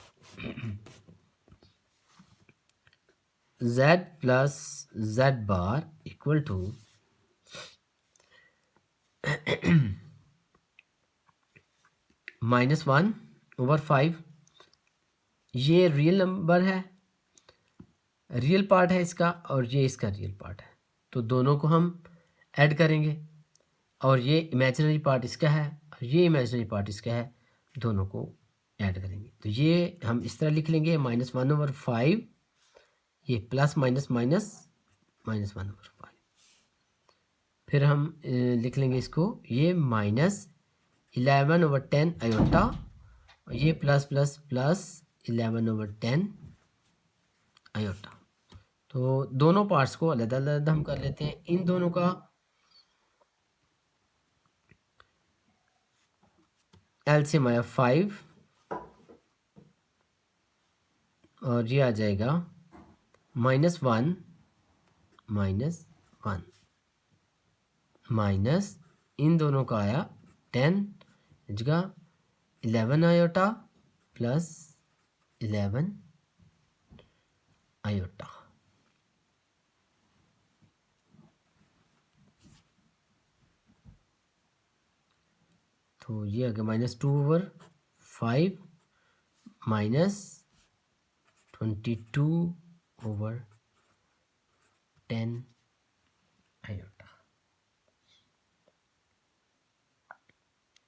z plus z bar equal to -1/5। ये रियल नंबर है, रियल पार्ट है इसका, और ये इसका रियल पार्ट है, तो दोनों को हम ऐड करेंगे। और ये इमेजिनरी पार्ट इसका है और ये इमेजिनरी पार्ट इसका है, दोनों को ऐड करेंगे। तो ये हम इस तरह लिख लेंगे -1/5, ये प्लस माइनस माइनस -1/5। फिर हम लिख लेंगे इसको, ये -11/10 आयोटा, और ये प्लस प्लस प्लस 11/10 आयोटा। तो दोनों पार्ट्स को अलग अलग हम कर लेते हैं। इन दोनों का एलसीएम आया 5, और ये आ जाएगा -1 -1 माइनस इन दोनों का आया 10 जगह 11 आयोटा प्लस 11 आयोटा। तो ये आ गया -2/5 -22/10 आयोटा।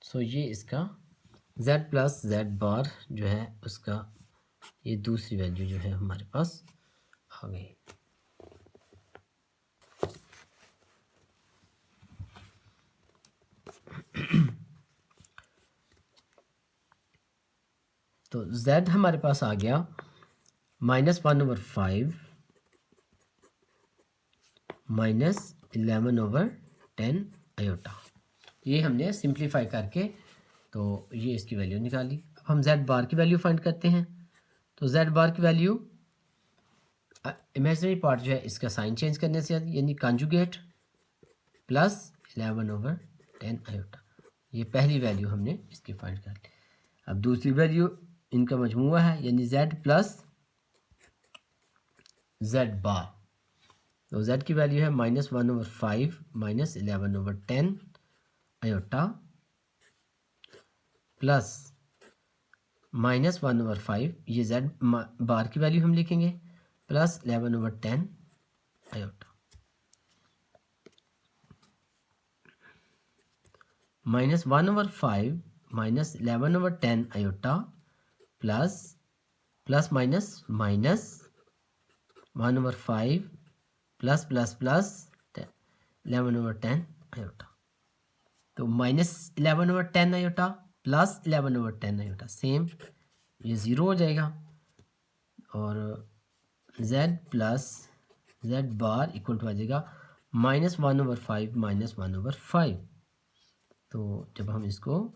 सो ये इसका z प्लस z बार जो है उसका ये दूसरी वैल्यू जो है हमारे पास आ गई। तो z हमारे पास आ गया -1/5 -11/10 आयोटा। ये हमने सिंप्लीफाई करके तो ये इसकी वैल्यू निकाली। अब हम z बार की वैल्यू फाइंड करते हैं। तो z बार की वैल्यू इमेजिनरी पार्ट जो है इसका साइन चेंज करने से यानी कॉन्जुगेट प्लस 11/10 आयोटा। ये पहली वैल्यू हमने इसकी फाइंड कर ली। अब दूसरी वैल्यू इनका मजमुआ है, यानी z प्लस z बार। तो z की वैल्यू है -1/5 -11/10 आयोटा प्लस -1/5, ये z बार की वैल्यू हम लिखेंगे, plus 11/10 iota. -1/5 -11/10 iota plus minus minus 1/5 plus plus plus 11/10 iota. तो -11/10 आयोटा प्लस 11/10 आयोटा, सेम ये ज़ीरो हो जाएगा। और z plus z bar equal to आ जाएगा -1/5 -1/5। तो जब हम इसको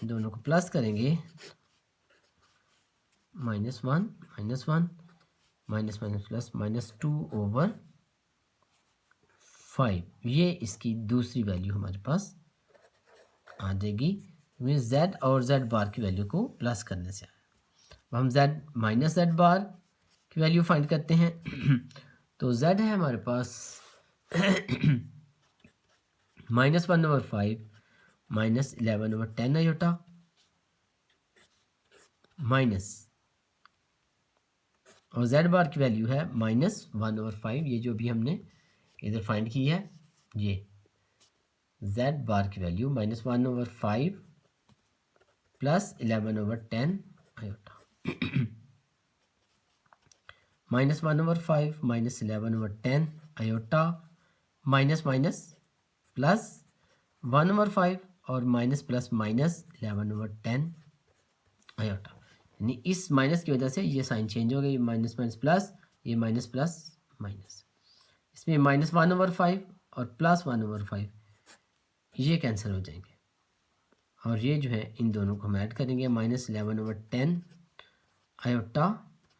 दोनों को प्लस करेंगे, -1 -1 माइनस माइनस प्लस -2/5, ये इसकी दूसरी वैल्यू हमारे पास आ जाएगी। z और z बार की वैल्यू को प्लस करने से अब हम z माइनस z बार की वैल्यू फाइंड करते हैं। तो z है हमारे पास -1/5 -11/10 आयोटा माइनस, और z बार की वैल्यू है -1/5, ये जो भी हमने इधर फाइंड की है, ये z बार की value -1/5 plus 11/10 iota. -1/5 -11/10 iota minus minus plus 1/5 और माइनस प्लस माइनस 11/10 आयोटा। यानी इस माइनस की वजह से ये साइन चेंज हो गई, माइनस माइनस प्लस, ये माइनस प्लस माइनस, इसमें -1/5 और +1/5 ये कैंसिल हो जाएंगे और ये जो है इन दोनों को हम ऐड करेंगे, -11/10 आयोटा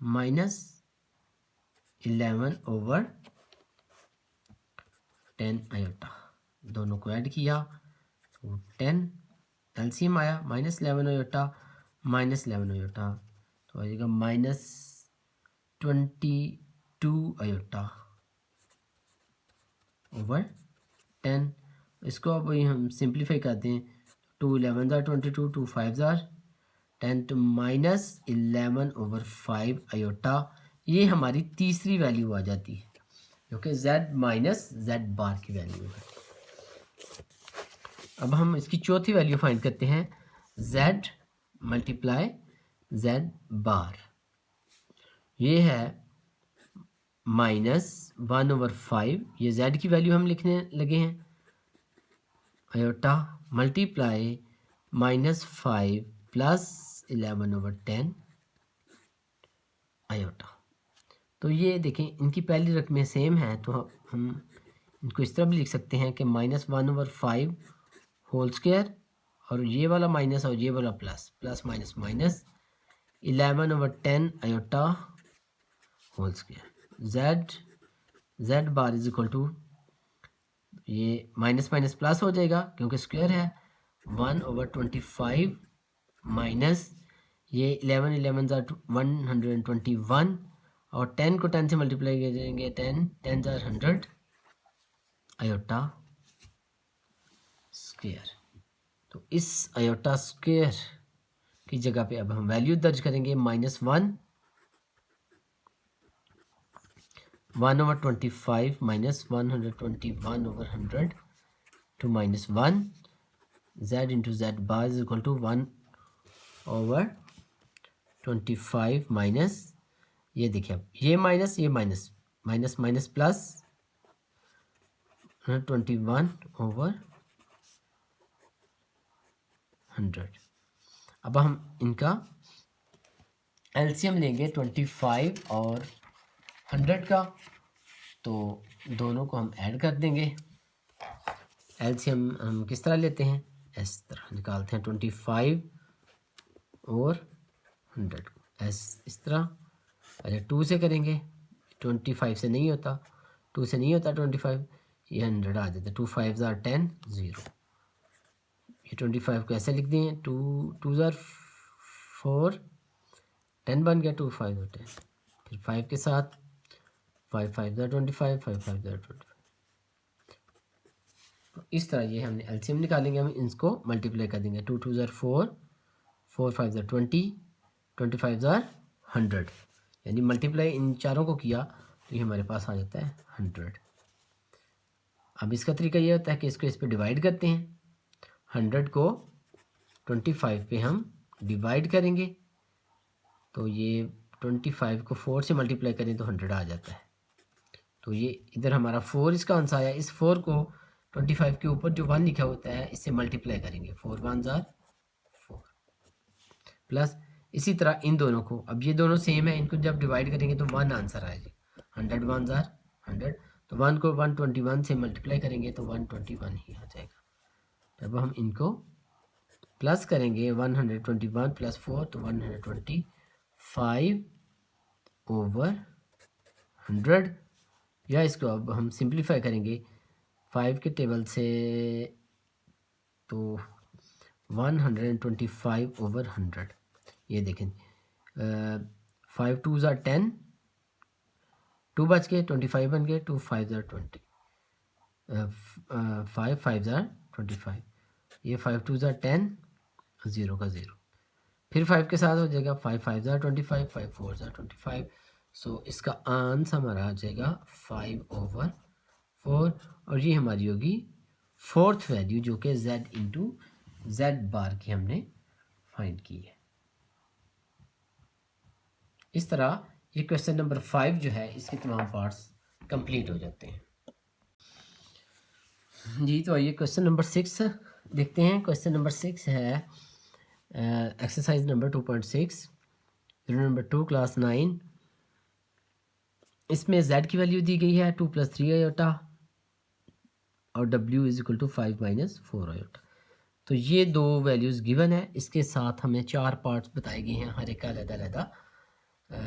-11/10 आयोटा, दोनों को ऐड किया तो 10 एलसीएम आया, -11 आयोटा -11 आयोटा तो आ जाएगा -22 आयोटा ओवर 10। इसको अब हम सिंप्लीफाई करते हैं, 2 11 ज़ार 22, 2 5 ज़ार 10 तो -11/5 आयोटा, ये हमारी तीसरी वैल्यू आ जाती है जो कि z माइनस जेड बार की वैल्यू है। अब हम इसकी चौथी वैल्यू फाइंड करते हैं, z मल्टीप्लाई जेड बार, ये है -1/5, ये z की वैल्यू हम लिखने लगे हैं, आयोटा मल्टीप्लाई -5 प्लस 11/10 आयोटा। तो ये देखें इनकी पहली रकमें सेम हैं तो हम इनको इस तरह भी लिख सकते हैं कि -1/5 होल स्क्वायर और ये वाला माइनस और ये वाला plus, plus minus minus 11/10 iota whole square. z bar is equal to, ये माइनस माइनस प्लस हो जाएगा क्योंकि स्क्वायर है, 1/25 माइनस ये 11 11 121 और 10 को 10 से मल्टीप्लाई करेंगे, 10 ज़ार 100 आयोटा स्क्वायर। तो इस आयोटा स्क्वायर की जगह पे अब हम वैल्यू दर्ज करेंगे, -1/25 minus 121/100 to -1 z into z bar is equal to 1/25 minus, ये देखिए अब ये माइनस ये माइनस, माइनस माइनस प्लस 121/100। अब हम इनका एलसीएम लेंगे 25 और 100 का, तो दोनों को हम ऐड कर देंगे। एलसीएम हम किस तरह लेते हैं, इस तरह निकालते हैं, 25 और 100 को इस तरह, पहले 2 से करेंगे, 25 से नहीं होता, 2 से नहीं होता 25, ये 100 आ जाता है, 2 5 ज़ार 10 0, ये 25 को ऐसे लिख दिए, 2 ज़ार 4 10 बन गया, 2 5 ज़ार 10, फिर 5 के साथ 5 5 ज़ार 25, 5 5 ज़ार 25। तो इस तरह ये हमने एलसीएम निकालेंगे, हम इसको मल्टीप्लाई कर देंगे, 2 2 ज़ार 4, 4 5 ज़ार 20, 25 ज़ार 100, यानी मल्टीप्लाई इन चारों को किया तो ये हमारे पास आ जाता है 100। अब इसका तरीका ये होता है कि इसको इस पर डिवाइड करते हैं, 100 को 25 पे हम डिवाइड करेंगे तो ये 25 को 4 से मल्टीप्लाई करें तो 100 आ जाता है। तो ये इधर हमारा 4 इसका आंसर आया, इस 4 को 25 के ऊपर जो 1 लिखा होता है इससे मल्टीप्लाई करेंगे, 4 1 ज़ार 4 प्लस इसी तरह इन दोनों को, अब ये दोनों सेम है, इनको जब डिवाइड करेंगे तो 1 आंसर आएगा, 100 1 ज़ार 100, तो 1 को 121 से मल्टीप्लाई करेंगे तो 121 ही आ जाएगा। जब हम इनको प्लस करेंगे 121 प्लस 4 तो 125 ओवर 100, या इसको अब हम सिंप्लीफाई करेंगे 5 के टेबल से तो 125 ओवर 100, ये देखें 5 2 ज़ार 10, 2 बच के 25 बन गए, 2 5 ज़ार 20, 5 5 ज़ार 25, ये 5 2 ज़ार 10, 0 का 0, फिर 5 के साथ हो जाएगा 5 5 ज़ार 25, 5 4 ज़ार 25। सो इसका आंसर हमारा आ जाएगा 5 ओवर 4 और ये हमारी होगी फोर्थ वैल्यू जो कि z इंटू जेड बार की हमने फाइंड की है। इस तरह ये क्वेश्चन नंबर 5 जो है इसके तमाम पार्ट्स कंप्लीट हो जाते हैं। जी, तो आइए क्वेश्चन नंबर 6 देखते हैं। क्वेश्चन नंबर 6 है एक्सरसाइज नंबर 2.6 नंबर 2 क्लास 9। इसमें z की वैल्यू दी गई है 2 + 3 आयोटा और w is equal to 5 - 4 iota. तो ये दो वैल्यूज़ गिवन है। इसके साथ हमें 4 पार्ट्स बताए गए हैं, हर एक का अलग-अलग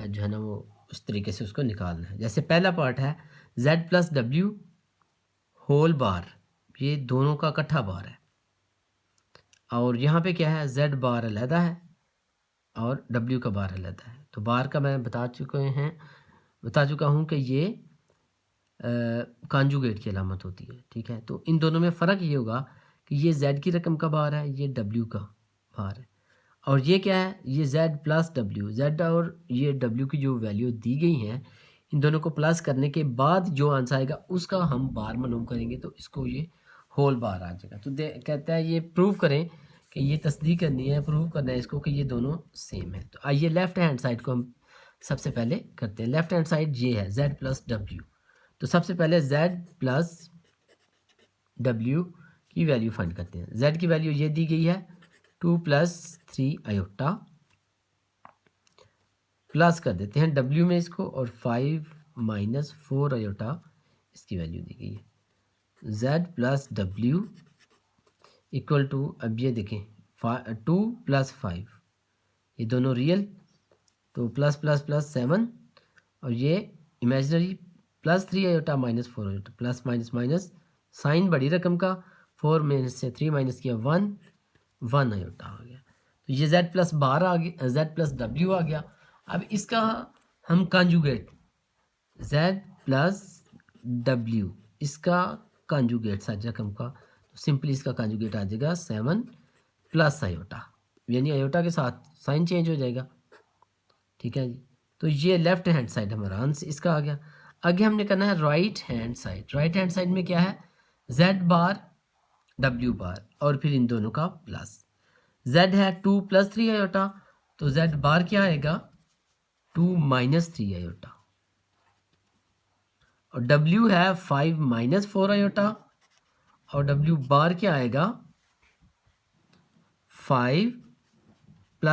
जो है ना वो उस तरीके से उसको निकालना है। जैसे पहला पार्ट है z + w होल बार, ये दोनों का इकट्ठा बार है। और यहाँ पे क्या है, z बार अलहदा है और w का बार अलहदा है। तो बार का मैं बता चुका हूँ कि ये कॉन्जुगेट की अलामत होती है, ठीक है। तो इन दोनों में फ़र्क ये होगा कि ये z की रकम का बार है, ये w का बार है। और ये क्या है, ये z + w, z और ये w की जो वैल्यू दी गई हैं, इन दोनों को प्लस करने के बाद जो आंसर आएगा उसका हम बार मालूम करेंगे, तो इसको ये होल बार आ जाएगा। तो कहता है ये प्रूव करें कि ये तस्दीक करनी है, प्रूव करना है इसको कि ये दोनों सेम है। तो आइए लेफ़्ट हैंड साइड को हम सबसे पहले करते हैं। लेफ़्ट हैंड साइड ये है z + w। तो सबसे पहले z + w की वैल्यू फाइंड करते हैं। z की वैल्यू ये दी गई है 2 + 3 आयोटा, प्लस कर देते हैं w में इसको, और 5 - 4 आयोटा इसकी वैल्यू दी गई है। z + w इक्वल टू, अब ये देखें 2 + 5, ये दोनों रियल, तो प्लस प्लस प्लस 7, और ये imaginary +3 iota - 4 iota, plus minus minus, sign बड़ी रकम का, 4 में से 3 माइनस किया 1 आयोटा आ गया। तो ये z + बार आ गया, z + w आ गया। अब इसका हम कॉन्जुगेट z + w, इसका कॉन्जुगेट सारी रकम का, तो सिंपली इसका कॉन्जुगेट आ जाएगा 7 + आयोटा, यानी आयोटा के साथ साइन चेंज हो जाएगा, ठीक है जी। तो ये लेफ्ट हैंड साइड हमारा आंसर इसका आ गया। आगे हमने करना है right hand side. Right hand side में क्या है, z बार w बार और फिर इन दोनों का प्लस। z है 2 + 3 आयोटा, तो z बार क्या आएगा 2 - 3 आयोटा, और w है 5 - 4 आयोटा, और w बार क्या आएगा 5 +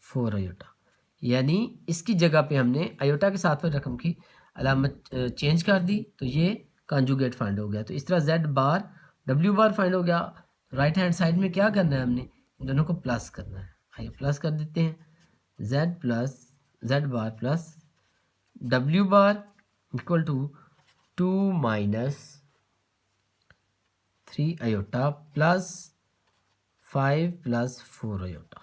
4 आयोटा। यानी इसकी जगह पे हमने आयोटा के साथ में रकम की अलामत चेंज कर दी, तो ये कॉन्जुगेट फाइंड हो गया। तो इस तरह z बार w बार फाइंड हो गया। राइट हैंड साइड में क्या करना है, हमने इन दोनों को प्लस करना है। आइए प्लस कर देते हैं, z bar plus w bar equal to 2 - 3 iota plus 5 + 4 iota.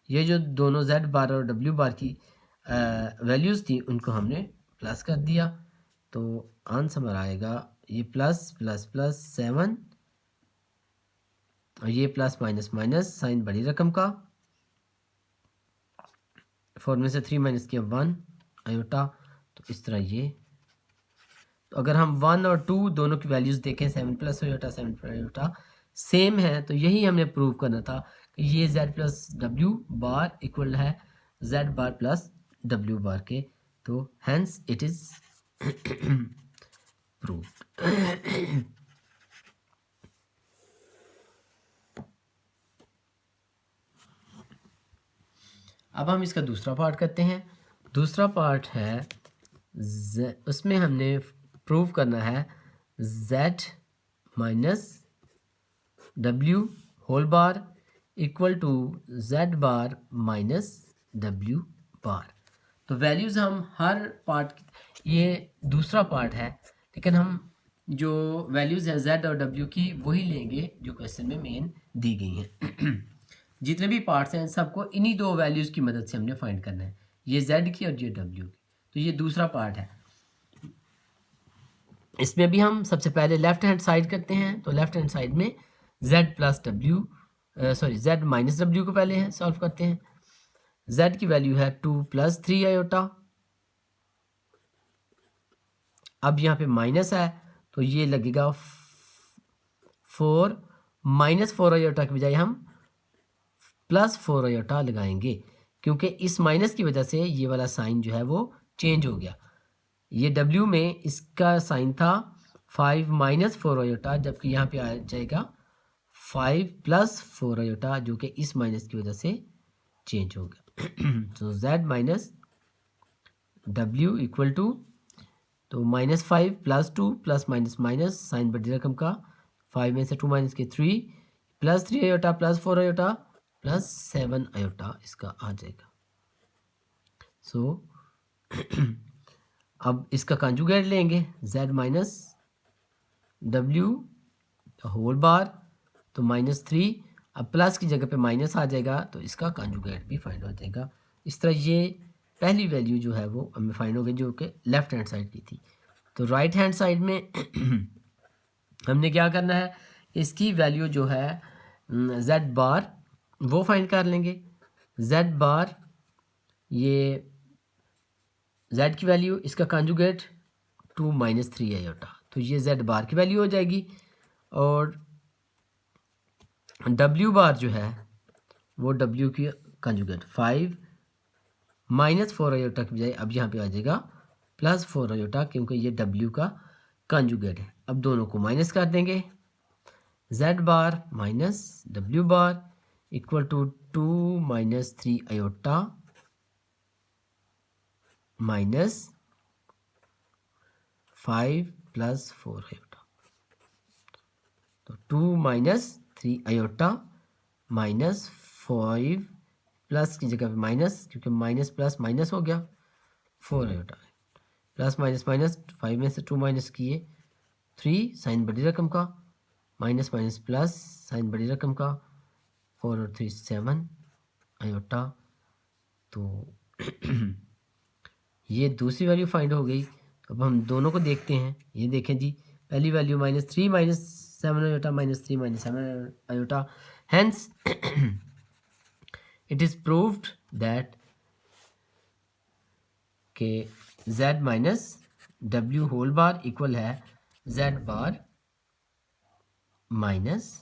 ये जो दोनों z बार और w बार की वैल्यूज़ थी उनको हमने प्लस कर दिया, तो आंसर हमारा आएगा ये प्लस प्लस प्लस 7, और ये प्लस माइनस माइनस, साइन बड़ी रकम का, 4 में से 3 माइनस किया 1 आयोटा। तो इस तरह ये, तो अगर हम 1 और 2 दोनों की वैल्यूज़ देखें, 7 + आयोटा 7 आयोटा सेम है, तो यही हमने प्रूव करना था कि ये z + w बार इक्वल है z बार + w बार के। तो हैंस इट इज़ प्रूव्ड। अब हम इसका दूसरा पार्ट करते हैं। दूसरा पार्ट है उसमें हमने प्रूव करना है z - w whole bar equal to z bar - w bar. तो वैल्यूज़ हम हर पार्ट, ये दूसरा पार्ट है, लेकिन हम जो वैल्यूज़ है z और w की वही लेंगे जो क्वेश्चन में मेन दी गई हैं। जितने भी पार्ट्स हैं सबको इन्हीं दो वैल्यूज़ की मदद से हमने फाइंड करना है, ये z की और ये w की। तो ये दूसरा पार्ट है। इसमें भी हम सबसे पहले लेफ्ट हैंड साइड करते हैं। तो लेफ्ट हैंड साइड में z - w को पहले हैं सॉल्व करते हैं। z की वैल्यू है 2 + 3 आयोटा। अब यहाँ पे माइनस है, तो ये लगेगा 4 - 4 आयोटा की बजाय हम +4 आयोटा लगाएंगे, क्योंकि इस माइनस की वजह से ये वाला साइन जो है वो चेंज हो गया। ये w में इसका साइन था 5 माइनस 4 आयोटा, जबकि यहाँ पे आ जाएगा 5 प्लस 4 आयोटा, जो कि इस माइनस की वजह से चेंज होगा। तो z minus w equal to, तो -5 + 2 प्लस माइनस माइनस साइन बड़ी रकम का, 5 में से 2 माइनस के 3 plus 3 iota plus 4 iota plus 7 iota इसका आ जाएगा। सो अब इसका कंजुगेट लेंगे, z minus w whole bar, तो -3, अब प्लस की जगह पे माइनस आ जाएगा, तो इसका कंजुगेट भी फाइंड हो जाएगा। इस तरह ये पहली वैल्यू जो है वो हमें फाइंड हो गई, जो कि लेफ्ट हैंड साइड की थी। तो राइट हैंड साइड में हमने क्या करना है, इसकी वैल्यू जो है z बार वो फाइंड कर लेंगे। z बार, ये z की वैल्यू, इसका कंजुगेट 2 माइनस 3 आयोटा, तो ये z बार की वैल्यू हो जाएगी। और w बार जो है वो w की कंजुगेट 5 माइनस 4 आयोटा की बजाय अब यहाँ पे आ जाएगा प्लस 4 आयोटा, क्योंकि ये w का कंजुगेट है। अब दोनों को माइनस कर देंगे, z bar minus w bar equal to 2 minus 3 iota minus 5 plus 4 iota. तो 2 माइनस 3 आयोटा माइनस 5 प्लस की जगह पे माइनस, क्योंकि माइनस प्लस माइनस हो गया, 4 आयोटा प्लस माइनस माइनस, 5 में से 2 माइनस किए 3 साइन बड़ी रकम का, माइनस माइनस प्लस साइन बड़ी रकम का, 4 और 3 7 आयोटा। तो ये दूसरी वैल्यू फाइंड हो गई। अब हम दोनों को देखते हैं, ये देखें जी, पहली value -3 minus 7 iota -3 minus 7 iota, hence it is proved that के z minus w whole bar equal है z bar minus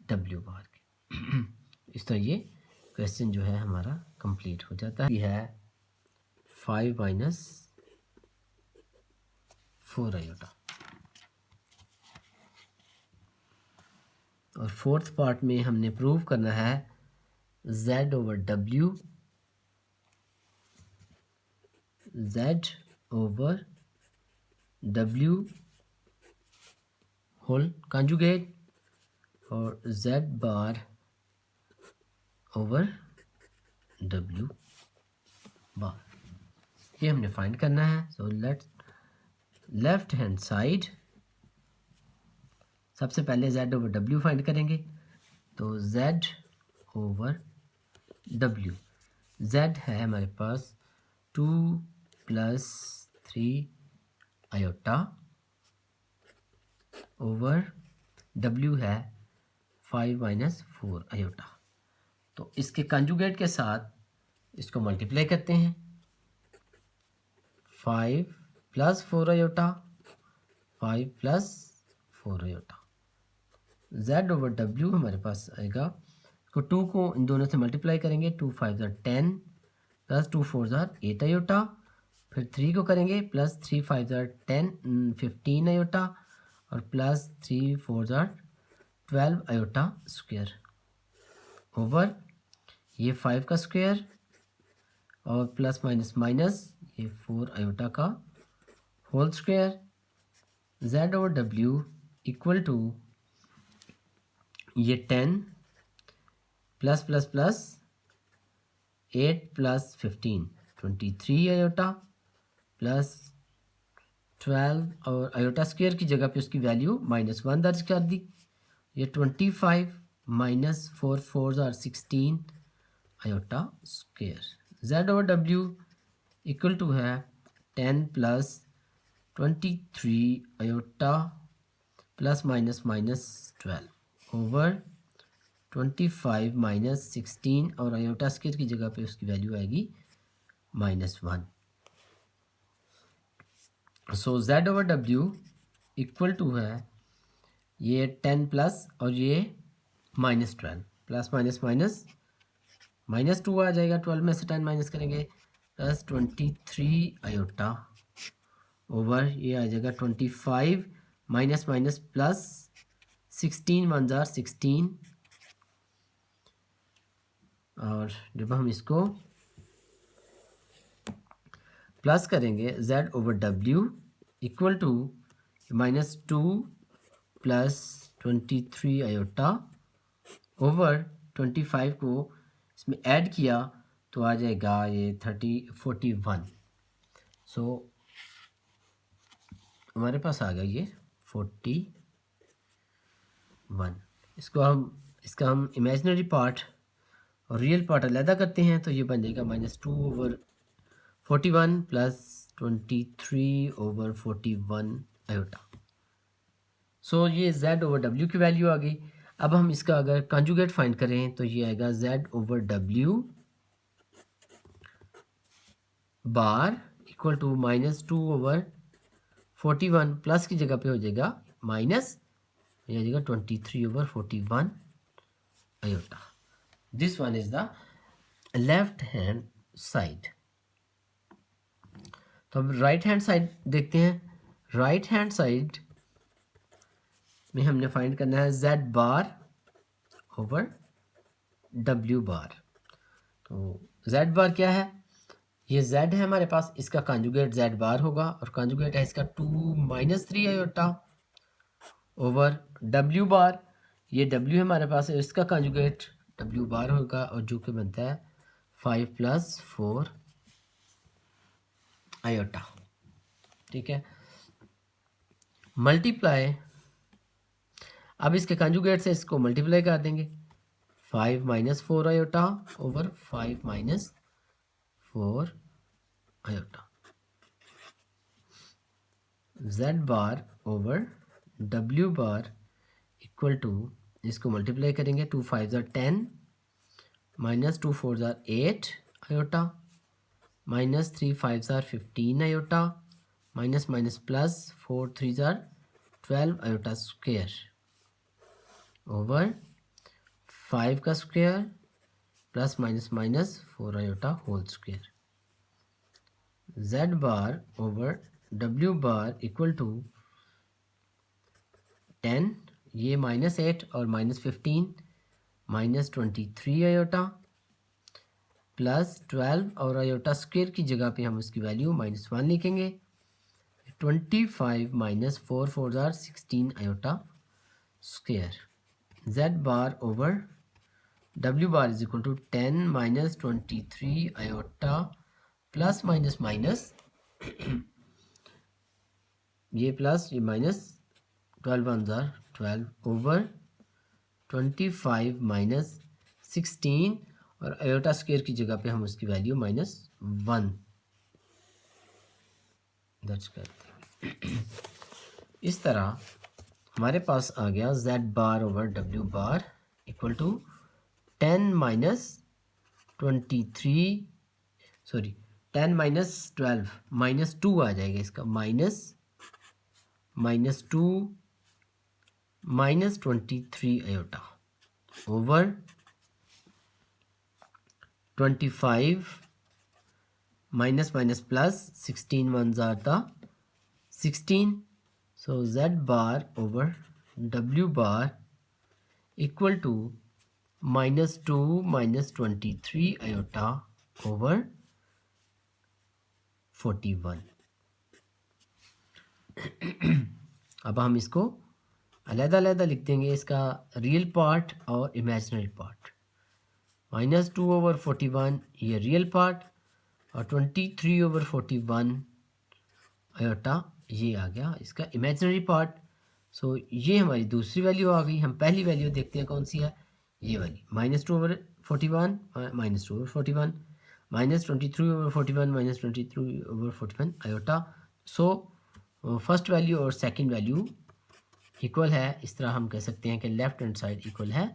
w bar के। इस तरह ये क्वेश्चन जो है हमारा कंप्लीट हो जाता है। ये है 5 माइनस 4 आयोटा। और फोर्थ पार्ट में हमने प्रूव करना है z over w, z over w whole conjugate और z bar over w bar, ये हमने फाइंड करना है। सो लेफ्ट हैंड साइड सबसे पहले z ओवर w फाइंड करेंगे, तो z ओवर w, z है हमारे पास 2 प्लस 3 आयोटा ओवर w है 5 माइनस 4 आयोटा। तो इसके कंजुगेट के साथ इसको मल्टीप्लाई करते हैं, 5 plus 4 iota 5 plus 4 iota, z over w हमारे पास आएगा, तो 2 को इन दोनों से मल्टीप्लाई करेंगे, 2 5 10 प्लस 2 4 8 आयोटा, फिर 3 को करेंगे प्लस 3 5 10 15 आयोटा और प्लस 3 4 12 आयोटा स्क्वायर ओवर ये 5 का स्क्वायर और प्लस माइनस माइनस ये 4 आयोटा का whole square, z over w equal to ये 10 plus plus plus 8 plus 15 23 iota plus 12 और आयोटा स्क्वायर की जगह पे उसकी वैल्यू -1 दर्ज कर दी, ये 25 minus 4 4 16 iota square, z over w equal to है 10 plus 23 iota plus minus minus 12 over 25 minus 16 और आयोटा स्क्वायर की जगह पे उसकी वैल्यू आएगी -1। So z over w equal to है ये 10 प्लस और ये -12 प्लस माइनस माइनस -2 आ जाएगा, 12 में से 10 माइनस करेंगे प्लस 23 आयोटा ओवर ये आ जाएगा 25 माइनस माइनस प्लस 16 वन जार 16, और जब हम इसको प्लस करेंगे z over w equal to -2 plus 23 iota over 25 को इसमें ऐड किया तो आ जाएगा ये 41। सो हमारे पास आ गया ये 41। इसका हम इमेजिनरी पार्ट और रियल पार्ट अलहदा करते हैं तो ये बन जाएगा -2 ओवर 41 प्लस 23 ओवर 41 आयोटा। सो ये z ओवर w की वैल्यू आ गई। अब हम इसका अगर कंजुगेट फाइंड करें तो ये आएगा z over w bar equal to -2 over 41 plus की जगह पे हो जाएगा माइनस, हो जाएगा 23 over 41 iota. This one is the left hand side. तो अब राइट हैंड साइड देखते हैं। राइट हैंड साइड में हमने फाइंड करना है z bar over w bar. तो z बार क्या है, ये z है हमारे पास, इसका कंजुगेट z बार होगा और कंजुगेट है इसका 2 - 3 आयोटा ओवर w बार, ये w है हमारे पास, इसका कंजुगेट w बार होगा और जो कि बनता है 5 + 4 आयोटा। ठीक है, मल्टीप्लाई, अब इसके कंजुगेट से इसको मल्टीप्लाई कर देंगे, 5 - 4 iota over 5 - 4 iota. z bar over w bar equal to, इसको मल्टीप्लाई करेंगे, 2 × 5 = 10 -2 × 4 = 8 iota -3 × 5 = 15 iota minus minus plus 4 × 3 = 12 iota square over 5 का square plus minus minus 4 iota whole square. z bar over w bar equal to 10, ये -8 और -15 -23 iota plus 12 और iota square की जगह पे हम उसकी वैल्यू -1 लिखेंगे, 25 - 4 × 4 = 16 iota square. z bar over w bar is equal to 10 - 23 iota plus minus minus, ये प्लस ये माइनस, 12 × 1 = 12 ओवर 25 - 16 और आयोटा स्क्वायर की जगह पे हम उसकी वैल्यू -1 दर्ज करते हैं। इस तरह हमारे पास आ गया z bar over w bar equal to 10 - 23 sorry 10 - 12 -2 आ जाएगा इसका, -2 -23 iota over 25 minus minus plus 16 one ज़ाता 16। So z bar over w bar equal to -2 -23 iota over 41। अब हम इसको अलग-अलग लिख देंगे, इसका रियल पार्ट और इमेजिनरी पार्ट। -2 ओवर 41 ये रियल पार्ट और 23 ओवर 41 आयोटा ये आ गया इसका इमेजिनरी पार्ट। सो ये हमारी दूसरी वैल्यू आ गई। हम पहली वैल्यू देखते हैं कौन सी है, ये वाली -2 over 41 -2 over 41 -23 over 41 -23 over 41 iota. So first value और सेकंड वैल्यू इक्वल है। इस तरह हम कह सकते हैं कि लेफ्ट हैंड साइड इक्वल है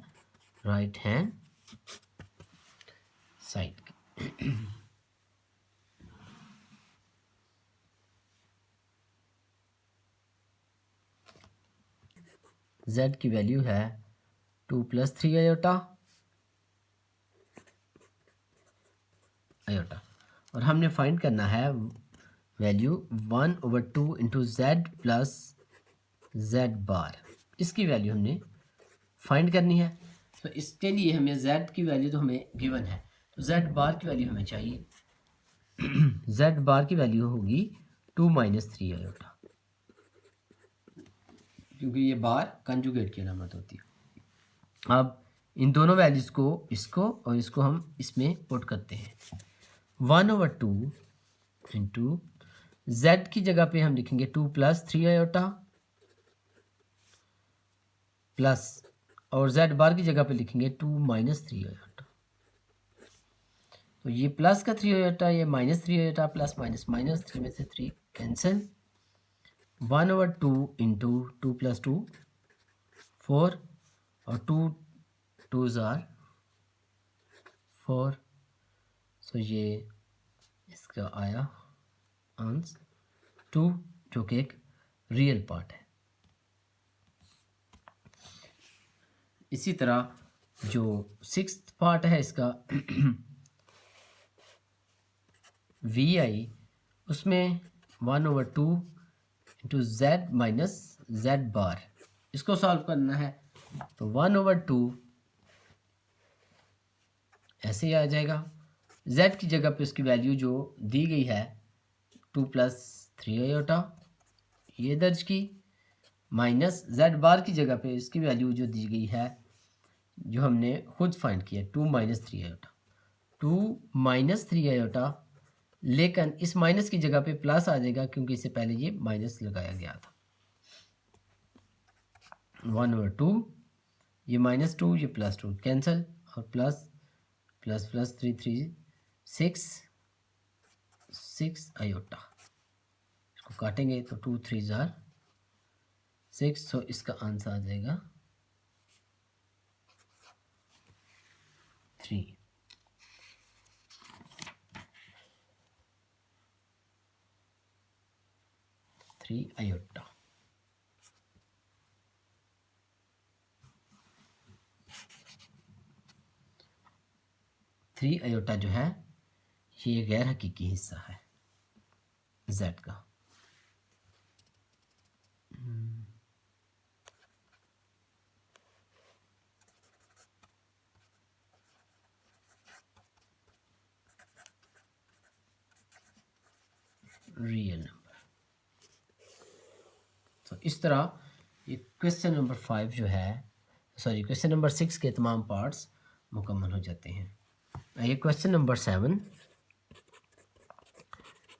राइट हैंड साइड। z की वैल्यू है 2 + 3 आयोटा और हमने फाइंड करना है value 1/2 into z plus z bar, इसकी वैल्यू हमने फाइंड करनी है। तो इसके लिए हमें z की वैल्यू तो हमें गिवन है, तो z बार की वैल्यू हमें चाहिए। z बार की वैल्यू होगी 2 - 3 आयोटा, क्योंकि ये बार कंजुगेट की अलामत होती है। अब इन दोनों वैल्यूज़ को, इसको और इसको हम इसमें पुट करते हैं। 1/2 इंटू z की जगह पे हम लिखेंगे 2 + 3 आयोटा प्लस, और z बार की जगह पे लिखेंगे 2 - 3 आयोटा। तो ये प्लस का 3 आयोटा, ये -3 आयोटा, प्लस माइनस माइनस, 3 में से 3 कैंसिल। 1/2 इंटू 2 + 2 4, और 2 2s are 4, सो ये इसका आया आंसर 2, जो कि एक रियल पार्ट है। इसी तरह जो 6th पार्ट है इसका vi, उसमें 1/2 इंटू जेड माइनस जेड बार, इसको सॉल्व करना है। तो 1/2 ऐसे ही आ जाएगा। z की जगह पे उसकी वैल्यू जो दी गई है 2 + 3 आयोटा, ये दर्ज की, माइनस z बार की जगह पे इसकी वैल्यू जो दी गई है, जो हमने खुद फाइंड किया, 2 - 3 आयोटा। 2 - 3 आयोटा, लेकिन इस माइनस की जगह पे प्लस आ जाएगा, क्योंकि इससे पहले ये माइनस लगाया गया था। 1/2, ये -2, ये +2 कैंसिल, और प्लस प्लस प्लस 3 3 6 आयोटा, इसको काटेंगे तो 2 3s are 6, सो इसका आंसर आ जाएगा 3। 3 आयोटा। थ्री आयोटा जो है ये गैर हकीकी हिस्सा है z का। Real number. तो इस तरह ये क्वेश्चन नंबर 5 जो है, सॉरी क्वेश्चन नंबर 6 के तमाम पार्ट्स मुकम्मल हो जाते हैं। आइए क्वेश्चन नंबर 7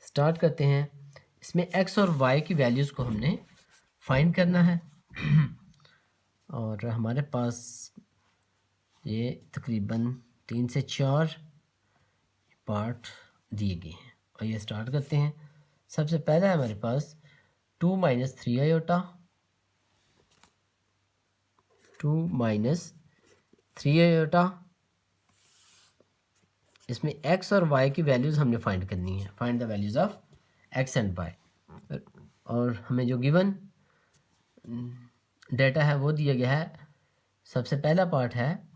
स्टार्ट करते हैं। इसमें x और y की वैल्यूज़ को हमने फाइंड करना है और हमारे पास ये तकरीबन 3 से 4 पार्ट दिए गए हैं। और ये स्टार्ट करते हैं। सबसे पहला है हमारे पास 2 - 3 आयोटा, 2 - 3 आयोटा। इसमें x और y की वैल्यूज़ हमने फाइंड करनी है। Find the values of x and y। और हमें जो गिवन डेटा है वो दिया गया है। सबसे पहला पार्ट है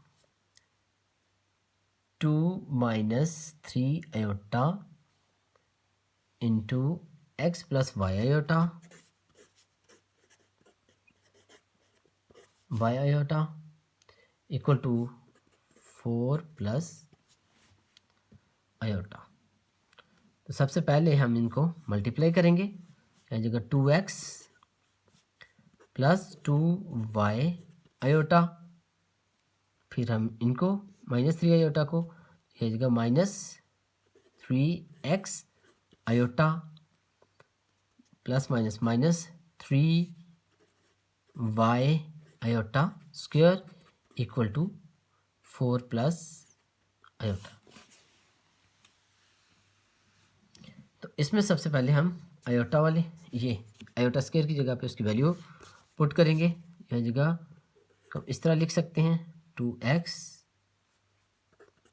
2 - 3 iota into x + y iota, y iota equal to 4 + iota. तो सबसे पहले हम इनको मल्टीप्लाई करेंगे। यहाँ जगह 2x + 2y आयोटा, फिर हम इनको -3 आयोटा को, यह जगह -3x iota plus minus minus 3y iota square equal to 4 + iota. तो इसमें सबसे पहले हम आयोटा वाले, ये आयोटा स्क्वायर की जगह पे उसकी वैल्यू पुट करेंगे। यह जगह हम इस तरह लिख सकते हैं 2x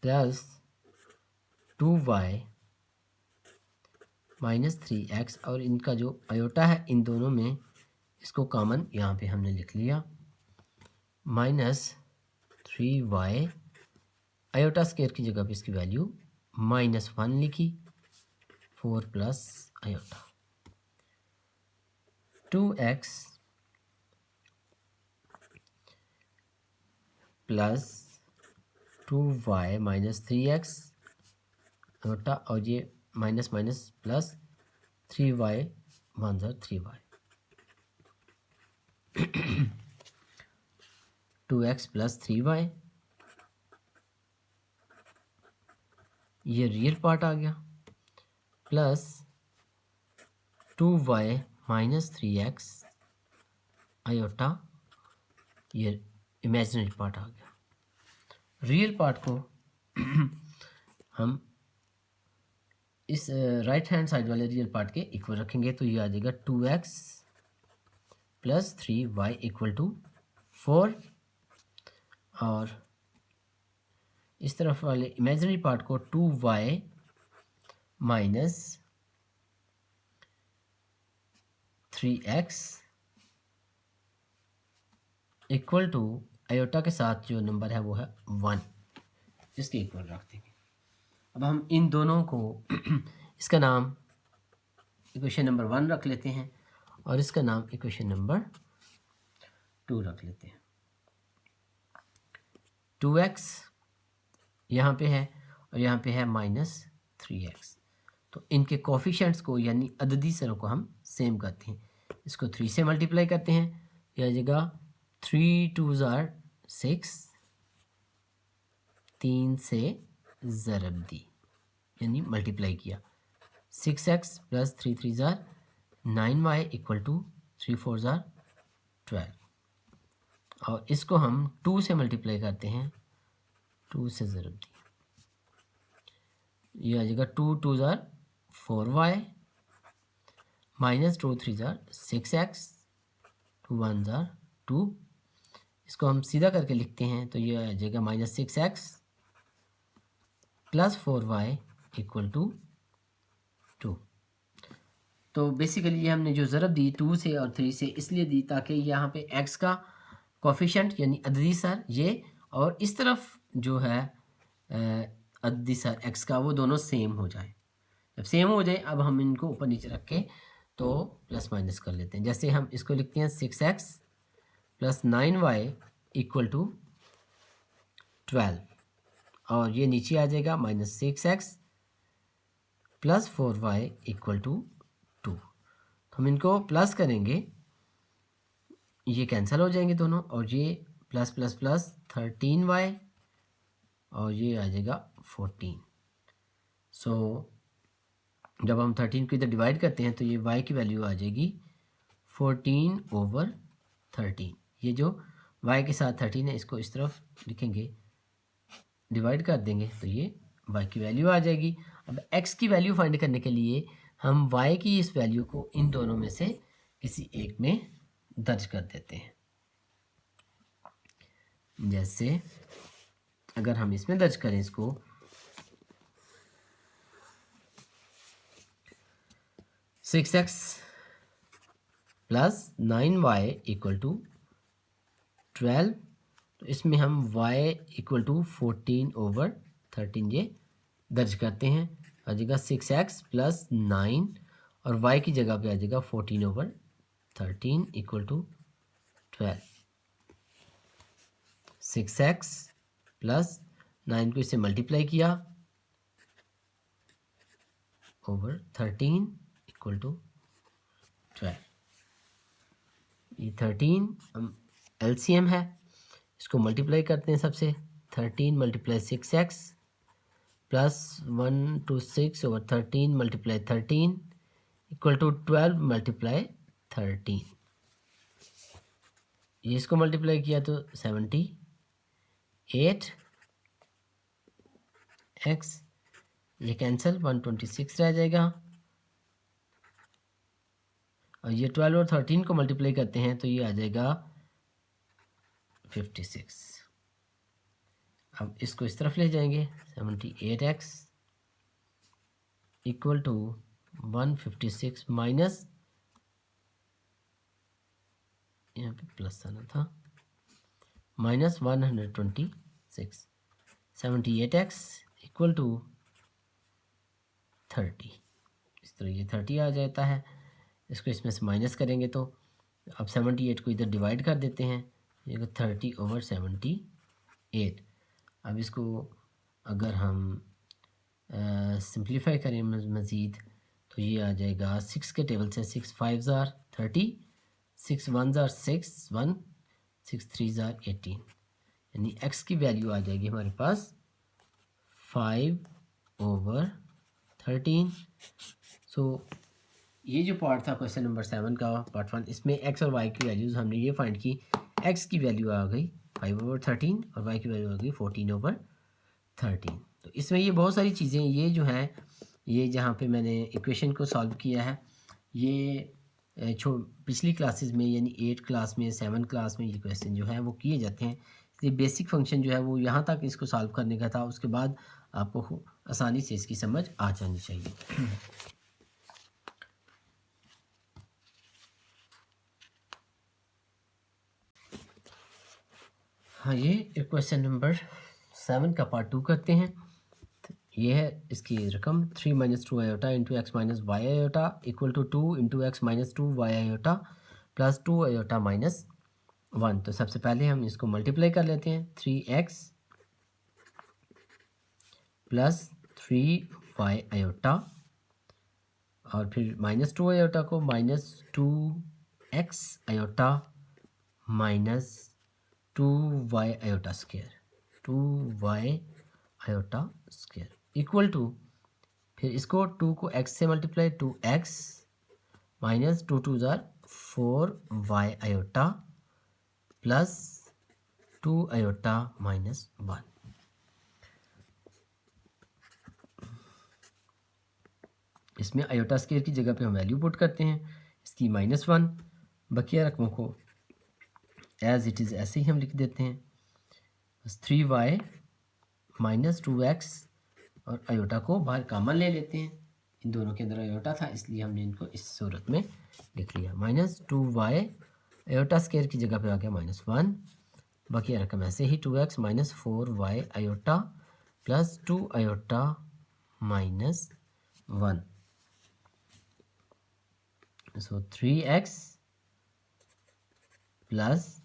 + 2y -3x, और इनका जो आयोटा है इन दोनों में, इसको कॉमन यहाँ पे हमने लिख लिया, -3y आयोटा स्क्वायर की जगह पे इसकी वैल्यू -1 लिखी, 4 plus iota, 2x plus 2y minus 3x iota, और ये माइनस माइनस प्लस 3y 1 ज़र 3y, 2x प्लस 3y, ये रियल पार्ट आ गया, plus 2y minus 3x iota, ये इमेजिनरी पार्ट आ गया। रियल पार्ट को हम इस राइट हैंड साइड वाले रियल पार्ट के इक्वल रखेंगे, तो ये आ जाएगा 2x plus 3y equal to 4, और इस तरफ वाले इमेजिनरी पार्ट को 2y minus 3x equal to iota के साथ जो नंबर है वो है 1, इसके इक्वल रख देंगे। अब हम इन दोनों को इसका नाम इक्वेशन नंबर 1 रख लेते हैं और इसका नाम इक्वेशन नंबर 2 रख लेते हैं। 2x यहाँ पे है और यहाँ पे है माइनस 3x, तो इनके कोफिशिएंट्स को यानी अददी सरों को हम सेम करते हैं। इसको 3 से मल्टीप्लाई करते हैं, यह आ जाएगा 3 2 ज़ार 6, 3 से ज़रब दी यानी मल्टीप्लाई किया, 6x प्लस 3 3 ज़ार 9y इक्वल टू 3 4 ज़ार 12, और इसको हम 2 से मल्टीप्लाई करते हैं, 2 से ज़रब दी, ये आ जाएगा 2 2 ज़ार 4y माइनस 2 3 ज़ार 6x 2 1 ज़ार 2, इसको हम सीधा करके लिखते हैं तो ये आ जाएगा minus 6x plus 4y equal to 2। तो बेसिकली ये हमने जो ज़रब दी 2 से और 3 से इसलिए दी ताकि यहाँ पे x का कोफिशिएंट यानी अददी सर ये, और इस तरफ जो है अददी सर x का, वो दोनों सेम हो जाए। जब सेम हो जाए अब हम इनको ऊपर नीचे रख के तो प्लस माइनस कर लेते हैं। जैसे हम इसको लिखते हैं 6x plus 9y equal to 12, और ये नीचे आ जाएगा minus 6x plus 4y equal to 2। तो हम इनको प्लस करेंगे, ये कैंसिल हो जाएंगे दोनों, और ये प्लस प्लस प्लस 13y और ये आ जाएगा 14। सो जब हम 13 को इधर डिवाइड करते हैं तो ये y की वैल्यू आ जाएगी 14/13। ये जो y के साथ 13 है इसको इस तरफ लिखेंगे, डिवाइड कर देंगे तो ये y की वैल्यू आ जाएगी। अब x की वैल्यू फाइंड करने के लिए हम y की इस वैल्यू को इन दोनों में से किसी एक में दर्ज कर देते हैं। जैसे अगर हम इसमें दर्ज करें इसको, six x plus 9y equal to 12, तो इसमें हम y इक्वल टू 14/13 ये दर्ज करते हैं। आ जाएगा 6x प्लस 9 और y की जगह पे आ जाएगा 14/13 इक्वल टू 12। 6x प्लस 9 को इससे मल्टीप्लाई किया ओवर 13 इक्वल टू 12। ये 13 एलसीएम है, इसको मल्टीप्लाई करते हैं सबसे। 13 multiply 6x plus 1 to 6 over 13 multiply 13 equal to 12 multiply 13। ये इसको मल्टीप्लाई किया तो 78x, ये कैंसिल 126 रह जाएगा, और ये 12 और 13 को मल्टीप्लाई करते हैं तो ये आ जाएगा 56। अब इसको इस तरफ ले जाएंगे, 78x इक्वल टू 156 माइनस, यहाँ पे प्लस आना था, माइनस 126, 78x इक्वल टू 30। तो ये 30 आ जाता है। इसको इसमें से माइनस करेंगे तो अब 78 को इधर डिवाइड कर देते हैं, ये 30/78। अब इसको अगर हम सिंप्लीफाई करें मज़ीद तो ये आ जाएगा 6 के टेबल से 6 5 ज़ार 30, 6 1 ज़ार 6 1, 6 3 ज़ार 18, यानी x की वैल्यू आ जाएगी हमारे पास 5/13। सो ये जो पार्ट था क्वेश्चन नंबर 7 का पार्ट 1, इसमें x और y की वैल्यूज़ हमने ये फाइंड की। x की वैल्यू आ गई 5/13 और y की वैल्यू आ गई 14/13। तो इसमें ये बहुत सारी चीज़ें ये जो हैं, ये जहाँ पे मैंने इक्वेशन को सॉल्व किया है, ये पिछली क्लासेस में यानी 8 क्लास में 7 क्लास में ये क्वेश्चन जो है वो किए जाते हैं। इसलिए बेसिक फंक्शन जो है वो यहाँ तक इसको सॉल्व करने का था, उसके बाद आपको आसानी से इसकी समझ आ जानी चाहिए। हाँ, ये क्वेश्चन नंबर 7 का पार्ट 2 करते हैं। ये है इसकी रकम 3 - 2 iota into x minus y iota equal to 2 into x minus 2 y iota plus 2 iota minus 1। तो सबसे पहले हम इसको मल्टीप्लाई कर लेते हैं, 3x प्लस 3y आयोटा और फिर -2 आयोटा को -2x iota minus 2y iota square, 2y iota square equal to, फिर इसको 2 को x से मल्टीप्लाई 2x माइनस 2 2 ज़ार 4y iota plus 2 iota minus 1। इसमें आयोटा स्क्वायर की जगह पे हम वैल्यू पुट करते हैं इसकी -1, बकिया रकमों को एज इट इज़ ऐसे ही हम लिख देते हैं। बस 3y माइनस 2x और आयोटा को बाहर कॉमन ले लेते हैं, इन दोनों के अंदर आयोटा था इसलिए हमने इनको इस सूरत में लिख लिया। -2y आयोटा स्क्वायर की जगह पे आ गया -1, बाकी रकम ऐसे ही 2x minus 4y iota plus 2 iota minus 1। So 3x plus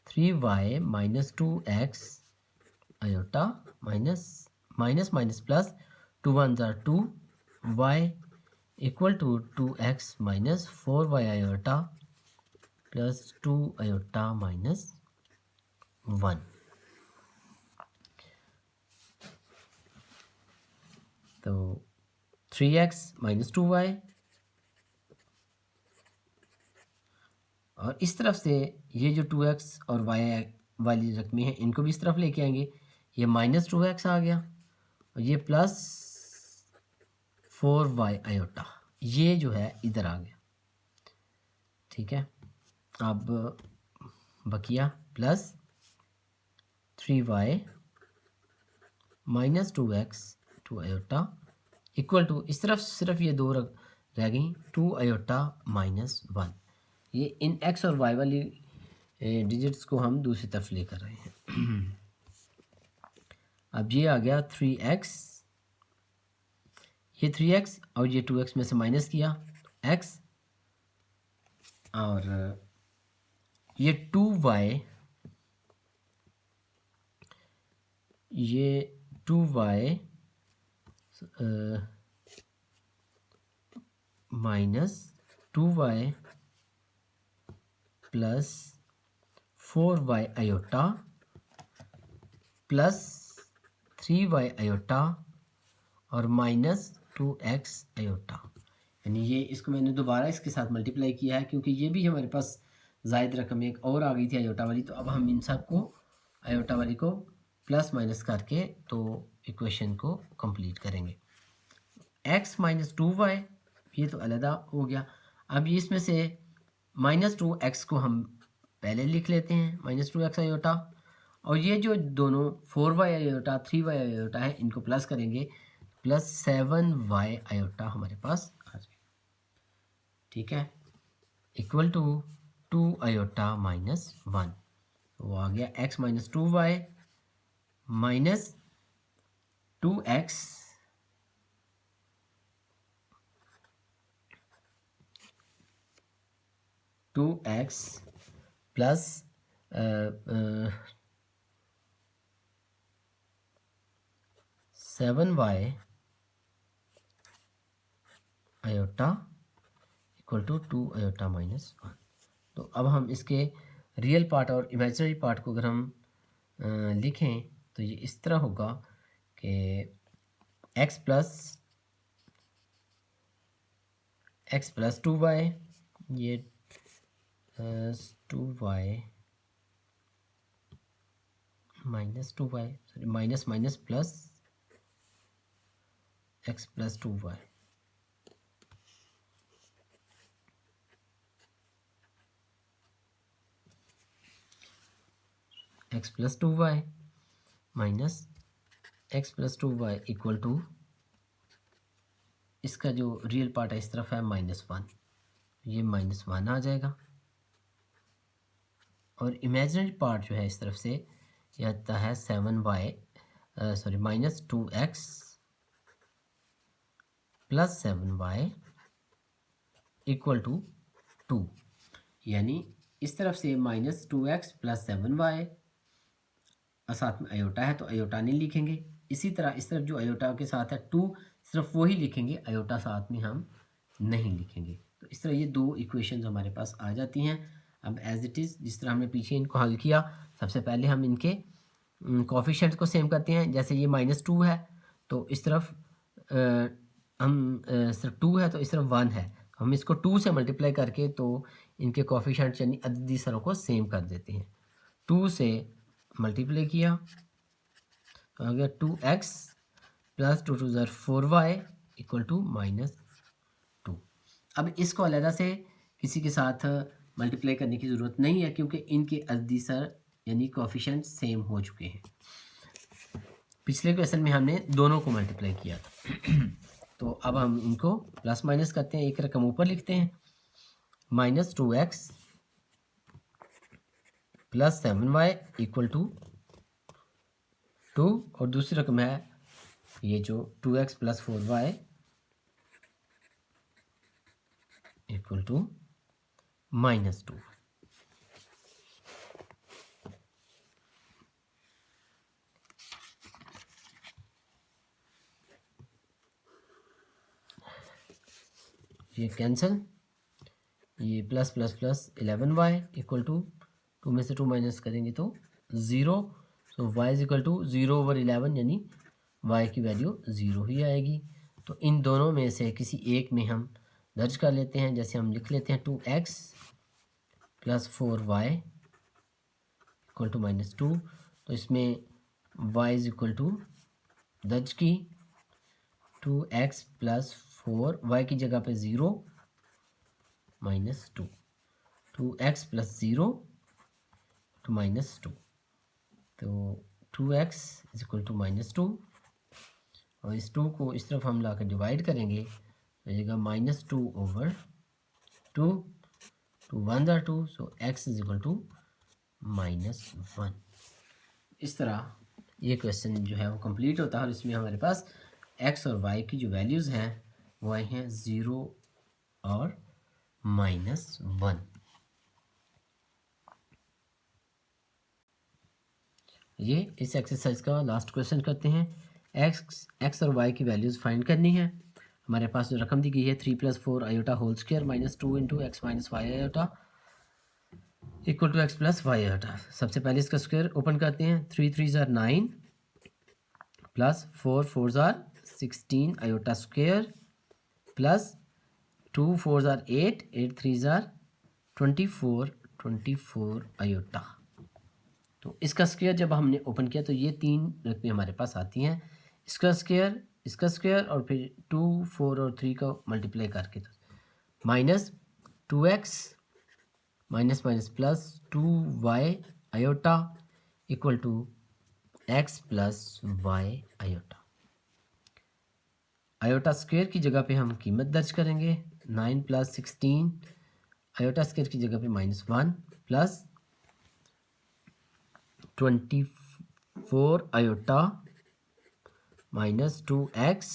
3y minus 2x iota minus minus minus plus 2 1 ज़ार 2 y equal to 2x minus 4y iota plus 2 iota minus 1। तो 3x माइनस 2y और इस तरफ से ये जो 2x और y वाली रकमें हैं इनको भी इस तरफ लेके आएंगे, ये -2x आ गया और ये प्लस 4y आयोटा ये जो है इधर आ गया, ठीक है। अब बकिया plus 3y minus 2x 2 iota equal to, इस तरफ सिर्फ ये दो रह गई 2 आयोटा माइनस 1। ये इन x और y वाली डिजिट्स को हम दूसरी तरफ लेकर रहे हैं। अब ये आ गया 3x, ये 3x और ये 2x में से माइनस किया x और ये 2y, ये 2y minus 2y plus 4y iota plus 3y iota और माइनस 2x आयोटा, यानी ये इसको मैंने दोबारा इसके साथ मल्टीप्लाई किया है क्योंकि ये भी हमारे पास जायद रकम एक और आ गई थी आयोटा वाली। तो अब हम इन सब को आयोटा वाली को प्लस माइनस करके तो इक्वेशन को कंप्लीट करेंगे। x माइनस 2y ये तो अलहदा हो गया। अब ये इसमें से -2x को हम पहले लिख लेते हैं -2x आयोटा, और ये जो दोनों 4y आयोटा 3y आयोटा है इनको प्लस करेंगे, प्लस 7y आयोटा हमारे पास आ जाएगा, ठीक है, इक्वल टू 2 आयोटा माइनस 1। वो आ गया x minus 2y minus 2x 2x plus 7y iota equal to 2 iota minus 1। तो अब हम इसके रियल पार्ट और इमेजिनरी पार्ट को अगर हम लिखें तो ये इस तरह होगा कि x प्लस 2y, ये 2y minus 2y, sorry minus minus plus x plus 2y, x plus 2y minus x plus 2y equal to, इसका जो रियल पार्ट है इस तरफ है -1, ये -1 आ जाएगा। और इमेजिनरी पार्ट जो है इस तरफ से ये आता है 7y sorry -2x plus 7y equal to 2, यानी इस तरफ से -2x प्लस 7y साथ में अयोटा है तो अयोटा नहीं लिखेंगे। इसी तरह इस तरफ जो अयोटा के साथ है 2 सिर्फ वही लिखेंगे, अयोटा साथ में हम नहीं लिखेंगे। तो इस तरह ये दो इक्वेशंस हमारे पास आ जाती हैं। अब एज इट इज़ जिस तरह हमने पीछे इनको हल किया, सबसे पहले हम इनके कोफिशिएंट्स को सेम करते हैं। जैसे ये -2 है तो इस तरफ हम सिर्फ 2 है तो इस तरफ 1 है, हम इसको 2 से मल्टीप्लाई करके तो इनके कोफिशिएंट्स यानी अददी सरों को सेम कर देते हैं। 2 से मल्टीप्लाई किया तो आ गया 2x plus 2 2 4y equal to -2। अब इसको अलग से किसी के साथ मल्टीप्लाई करने की ज़रूरत नहीं है क्योंकि इनके अददी सर यानी कोफिशिएंट सेम हो चुके हैं। पिछले क्वेश्चन में हमने दोनों को मल्टीप्लाई किया था तो अब हम इनको प्लस माइनस करते हैं, एक रकम ऊपर लिखते हैं -2x plus 7y equal to 2, और दूसरी रकम है ये जो 2x plus 4y equal to -2। ये कैंसिल, ये plus plus plus 11y equal to 2 में से 2 माइनस करेंगे तो 0, so y is equal to 0/11 यानी y की वैल्यू 0 ही आएगी। तो इन दोनों में से किसी एक में हम दर्ज कर लेते हैं। जैसे हम लिख लेते हैं 2x plus 4y equal to -2, तो इसमें y इज इक्वल टू दर्ज की 2x प्लस 4, y की जगह पे 0 -2, 2x प्लस 0 टू -2, तो 2x इज इक्वल टू -2, और इस 2 को इस तरफ हम लाकर डिवाइड करेंगे तो जाएगा -2/2, 2 1 2, so x is equal to -1। इस तरह ये क्वेश्चन जो है वो कंप्लीट होता है और इसमें हमारे पास x और y की जो वैल्यूज़ हैं वो आई हैं 0 और -1। ये इस एक्सरसाइज का लास्ट क्वेश्चन करते हैं। एक्स और वाई की वैल्यूज़ फाइंड करनी है। हमारे पास जो रकम दी गई है 3 + 4 iota whole square -2 × x - y iota equal to x + y iota. सबसे पहले इसका स्क्वायर ओपन करते हैं। 3 3 = 9 plus 4 4 = 16 iota square plus 2 4 = 8 8 3 = 24 iota. तो इसका स्क्वायर जब हमने ओपन किया तो ये 3 रकमें हमारे पास आती हैं, इसका स्क्वायर और फिर 2 4 और 3 का मल्टीप्लाई करके तो -2x minus minus plus 2y iota equal to x plus y iota. Iota square की जगह पे हम कीमत दर्ज करेंगे 9 + 16, आयोटा स्क्वायर की जगह पे -1 plus 24 iota -2x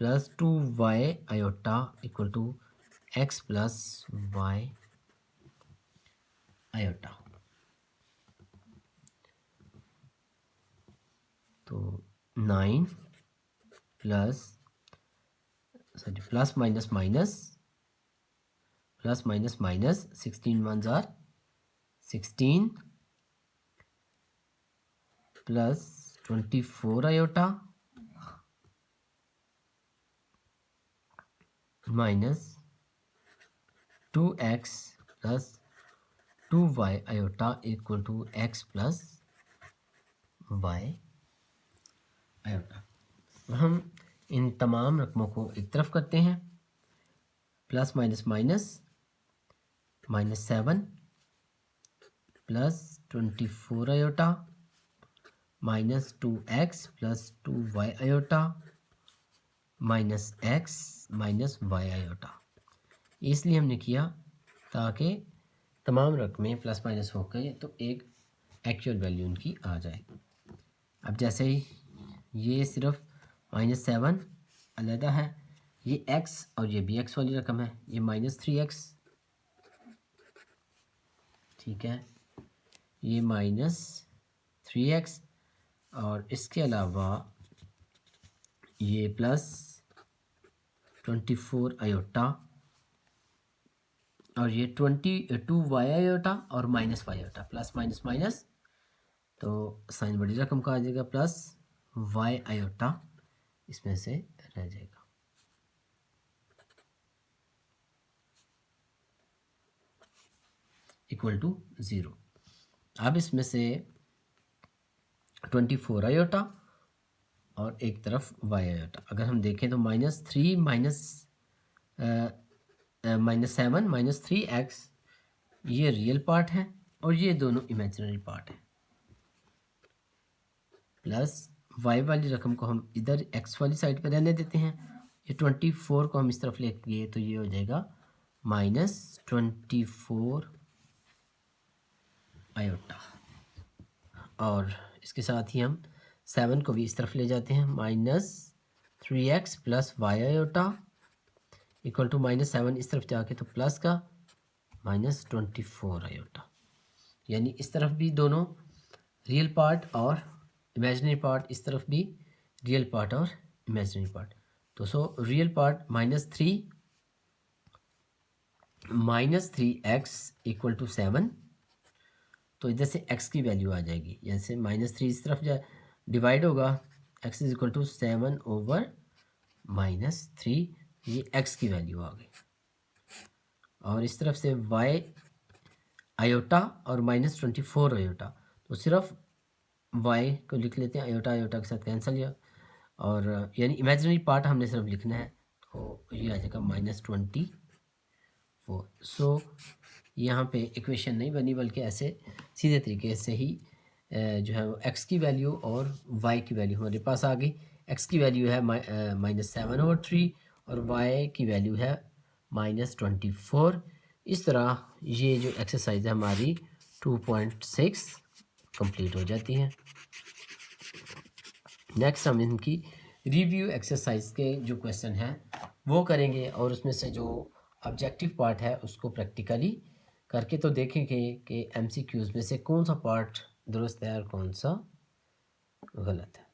plus 2y iota equal to x plus y iota. तो 9 plus minus minus plus minus minus 16 ones are 16 plus 24 iota minus 2x plus 2y iota equal to x plus y iota. हम इन तमाम रकमों को एक तरफ करते हैं। Plus minus minus minus 7 plus 24 iota minus 2x plus 2y iota minus x minus y iota. इसलिए हमने किया ताकि तमाम रकमें प्लस माइनस हो गए तो एक एक्चुअल वैल्यू उनकी आ जाए। अब जैसे ही ये सिर्फ -7 अलहदा है, ये x और ये भी x वाली रकम है, ये -3x, ठीक है, ये -3x और इसके अलावा ये प्लस 24 आयोटा और ये 22y आयोटा और minus y iota. Plus minus minus तो साइन बड़ी रकम का आ जाएगा, प्लस y आयोटा इसमें से रह जाएगा। Equal to 0। अब इसमें से 24 आयोटा और एक तरफ y आयोटा अगर हम देखें तो -3 -7 -3x ये रियल पार्ट है और ये दोनों इमेजिनरी पार्ट है। प्लस y वाली रकम को हम इधर x वाली साइड पर रहने देते हैं। ये 24 को हम इस तरफ लेंगे तो ये हो जाएगा -24 आयोटा और इसके साथ ही हम 7 को भी इस तरफ ले जाते हैं। -3x plus y iota equal to -7 इस तरफ जाके तो प्लस का -24 आयोटा। यानी इस तरफ भी दोनों रियल पार्ट और इमेजिनरी पार्ट, इस तरफ भी रियल पार्ट और इमेजिनरी पार्ट। तो real part -3x equal to 7, तो इधर से x की वैल्यू आ जाएगी। जैसे -3 इस तरफ डिवाइड होगा, x is equal to 7 over -3, ये x की वैल्यू आ गई। और इस तरफ से y आयोटा और -24 आयोटा, तो सिर्फ y को लिख लेते हैं, आयोटा आयोटा के साथ कैंसिल या, और यानी इमेजिनरी पार्ट हमने सिर्फ लिखना है, तो ये आ जाएगा -24। सो यहाँ पे इक्वेशन नहीं बनी, बल्कि ऐसे सीधे तरीके से ही जो है वो x की वैल्यू और y की वैल्यू हमारे पास आ गई। x की वैल्यू है -7/3 और y की वैल्यू है -24। इस तरह ये जो एक्सरसाइज है हमारी 2.6 कंप्लीट हो जाती है। नेक्स्ट हम इनकी रिव्यू एक्सरसाइज के जो क्वेश्चन हैं वो करेंगे और उसमें से जो ऑब्जेक्टिव पार्ट है उसको प्रैक्टिकली करके तो देखेंगे कि MCQs में से कौन सा पार्ट दुरुस्त है और कौन सा गलत है।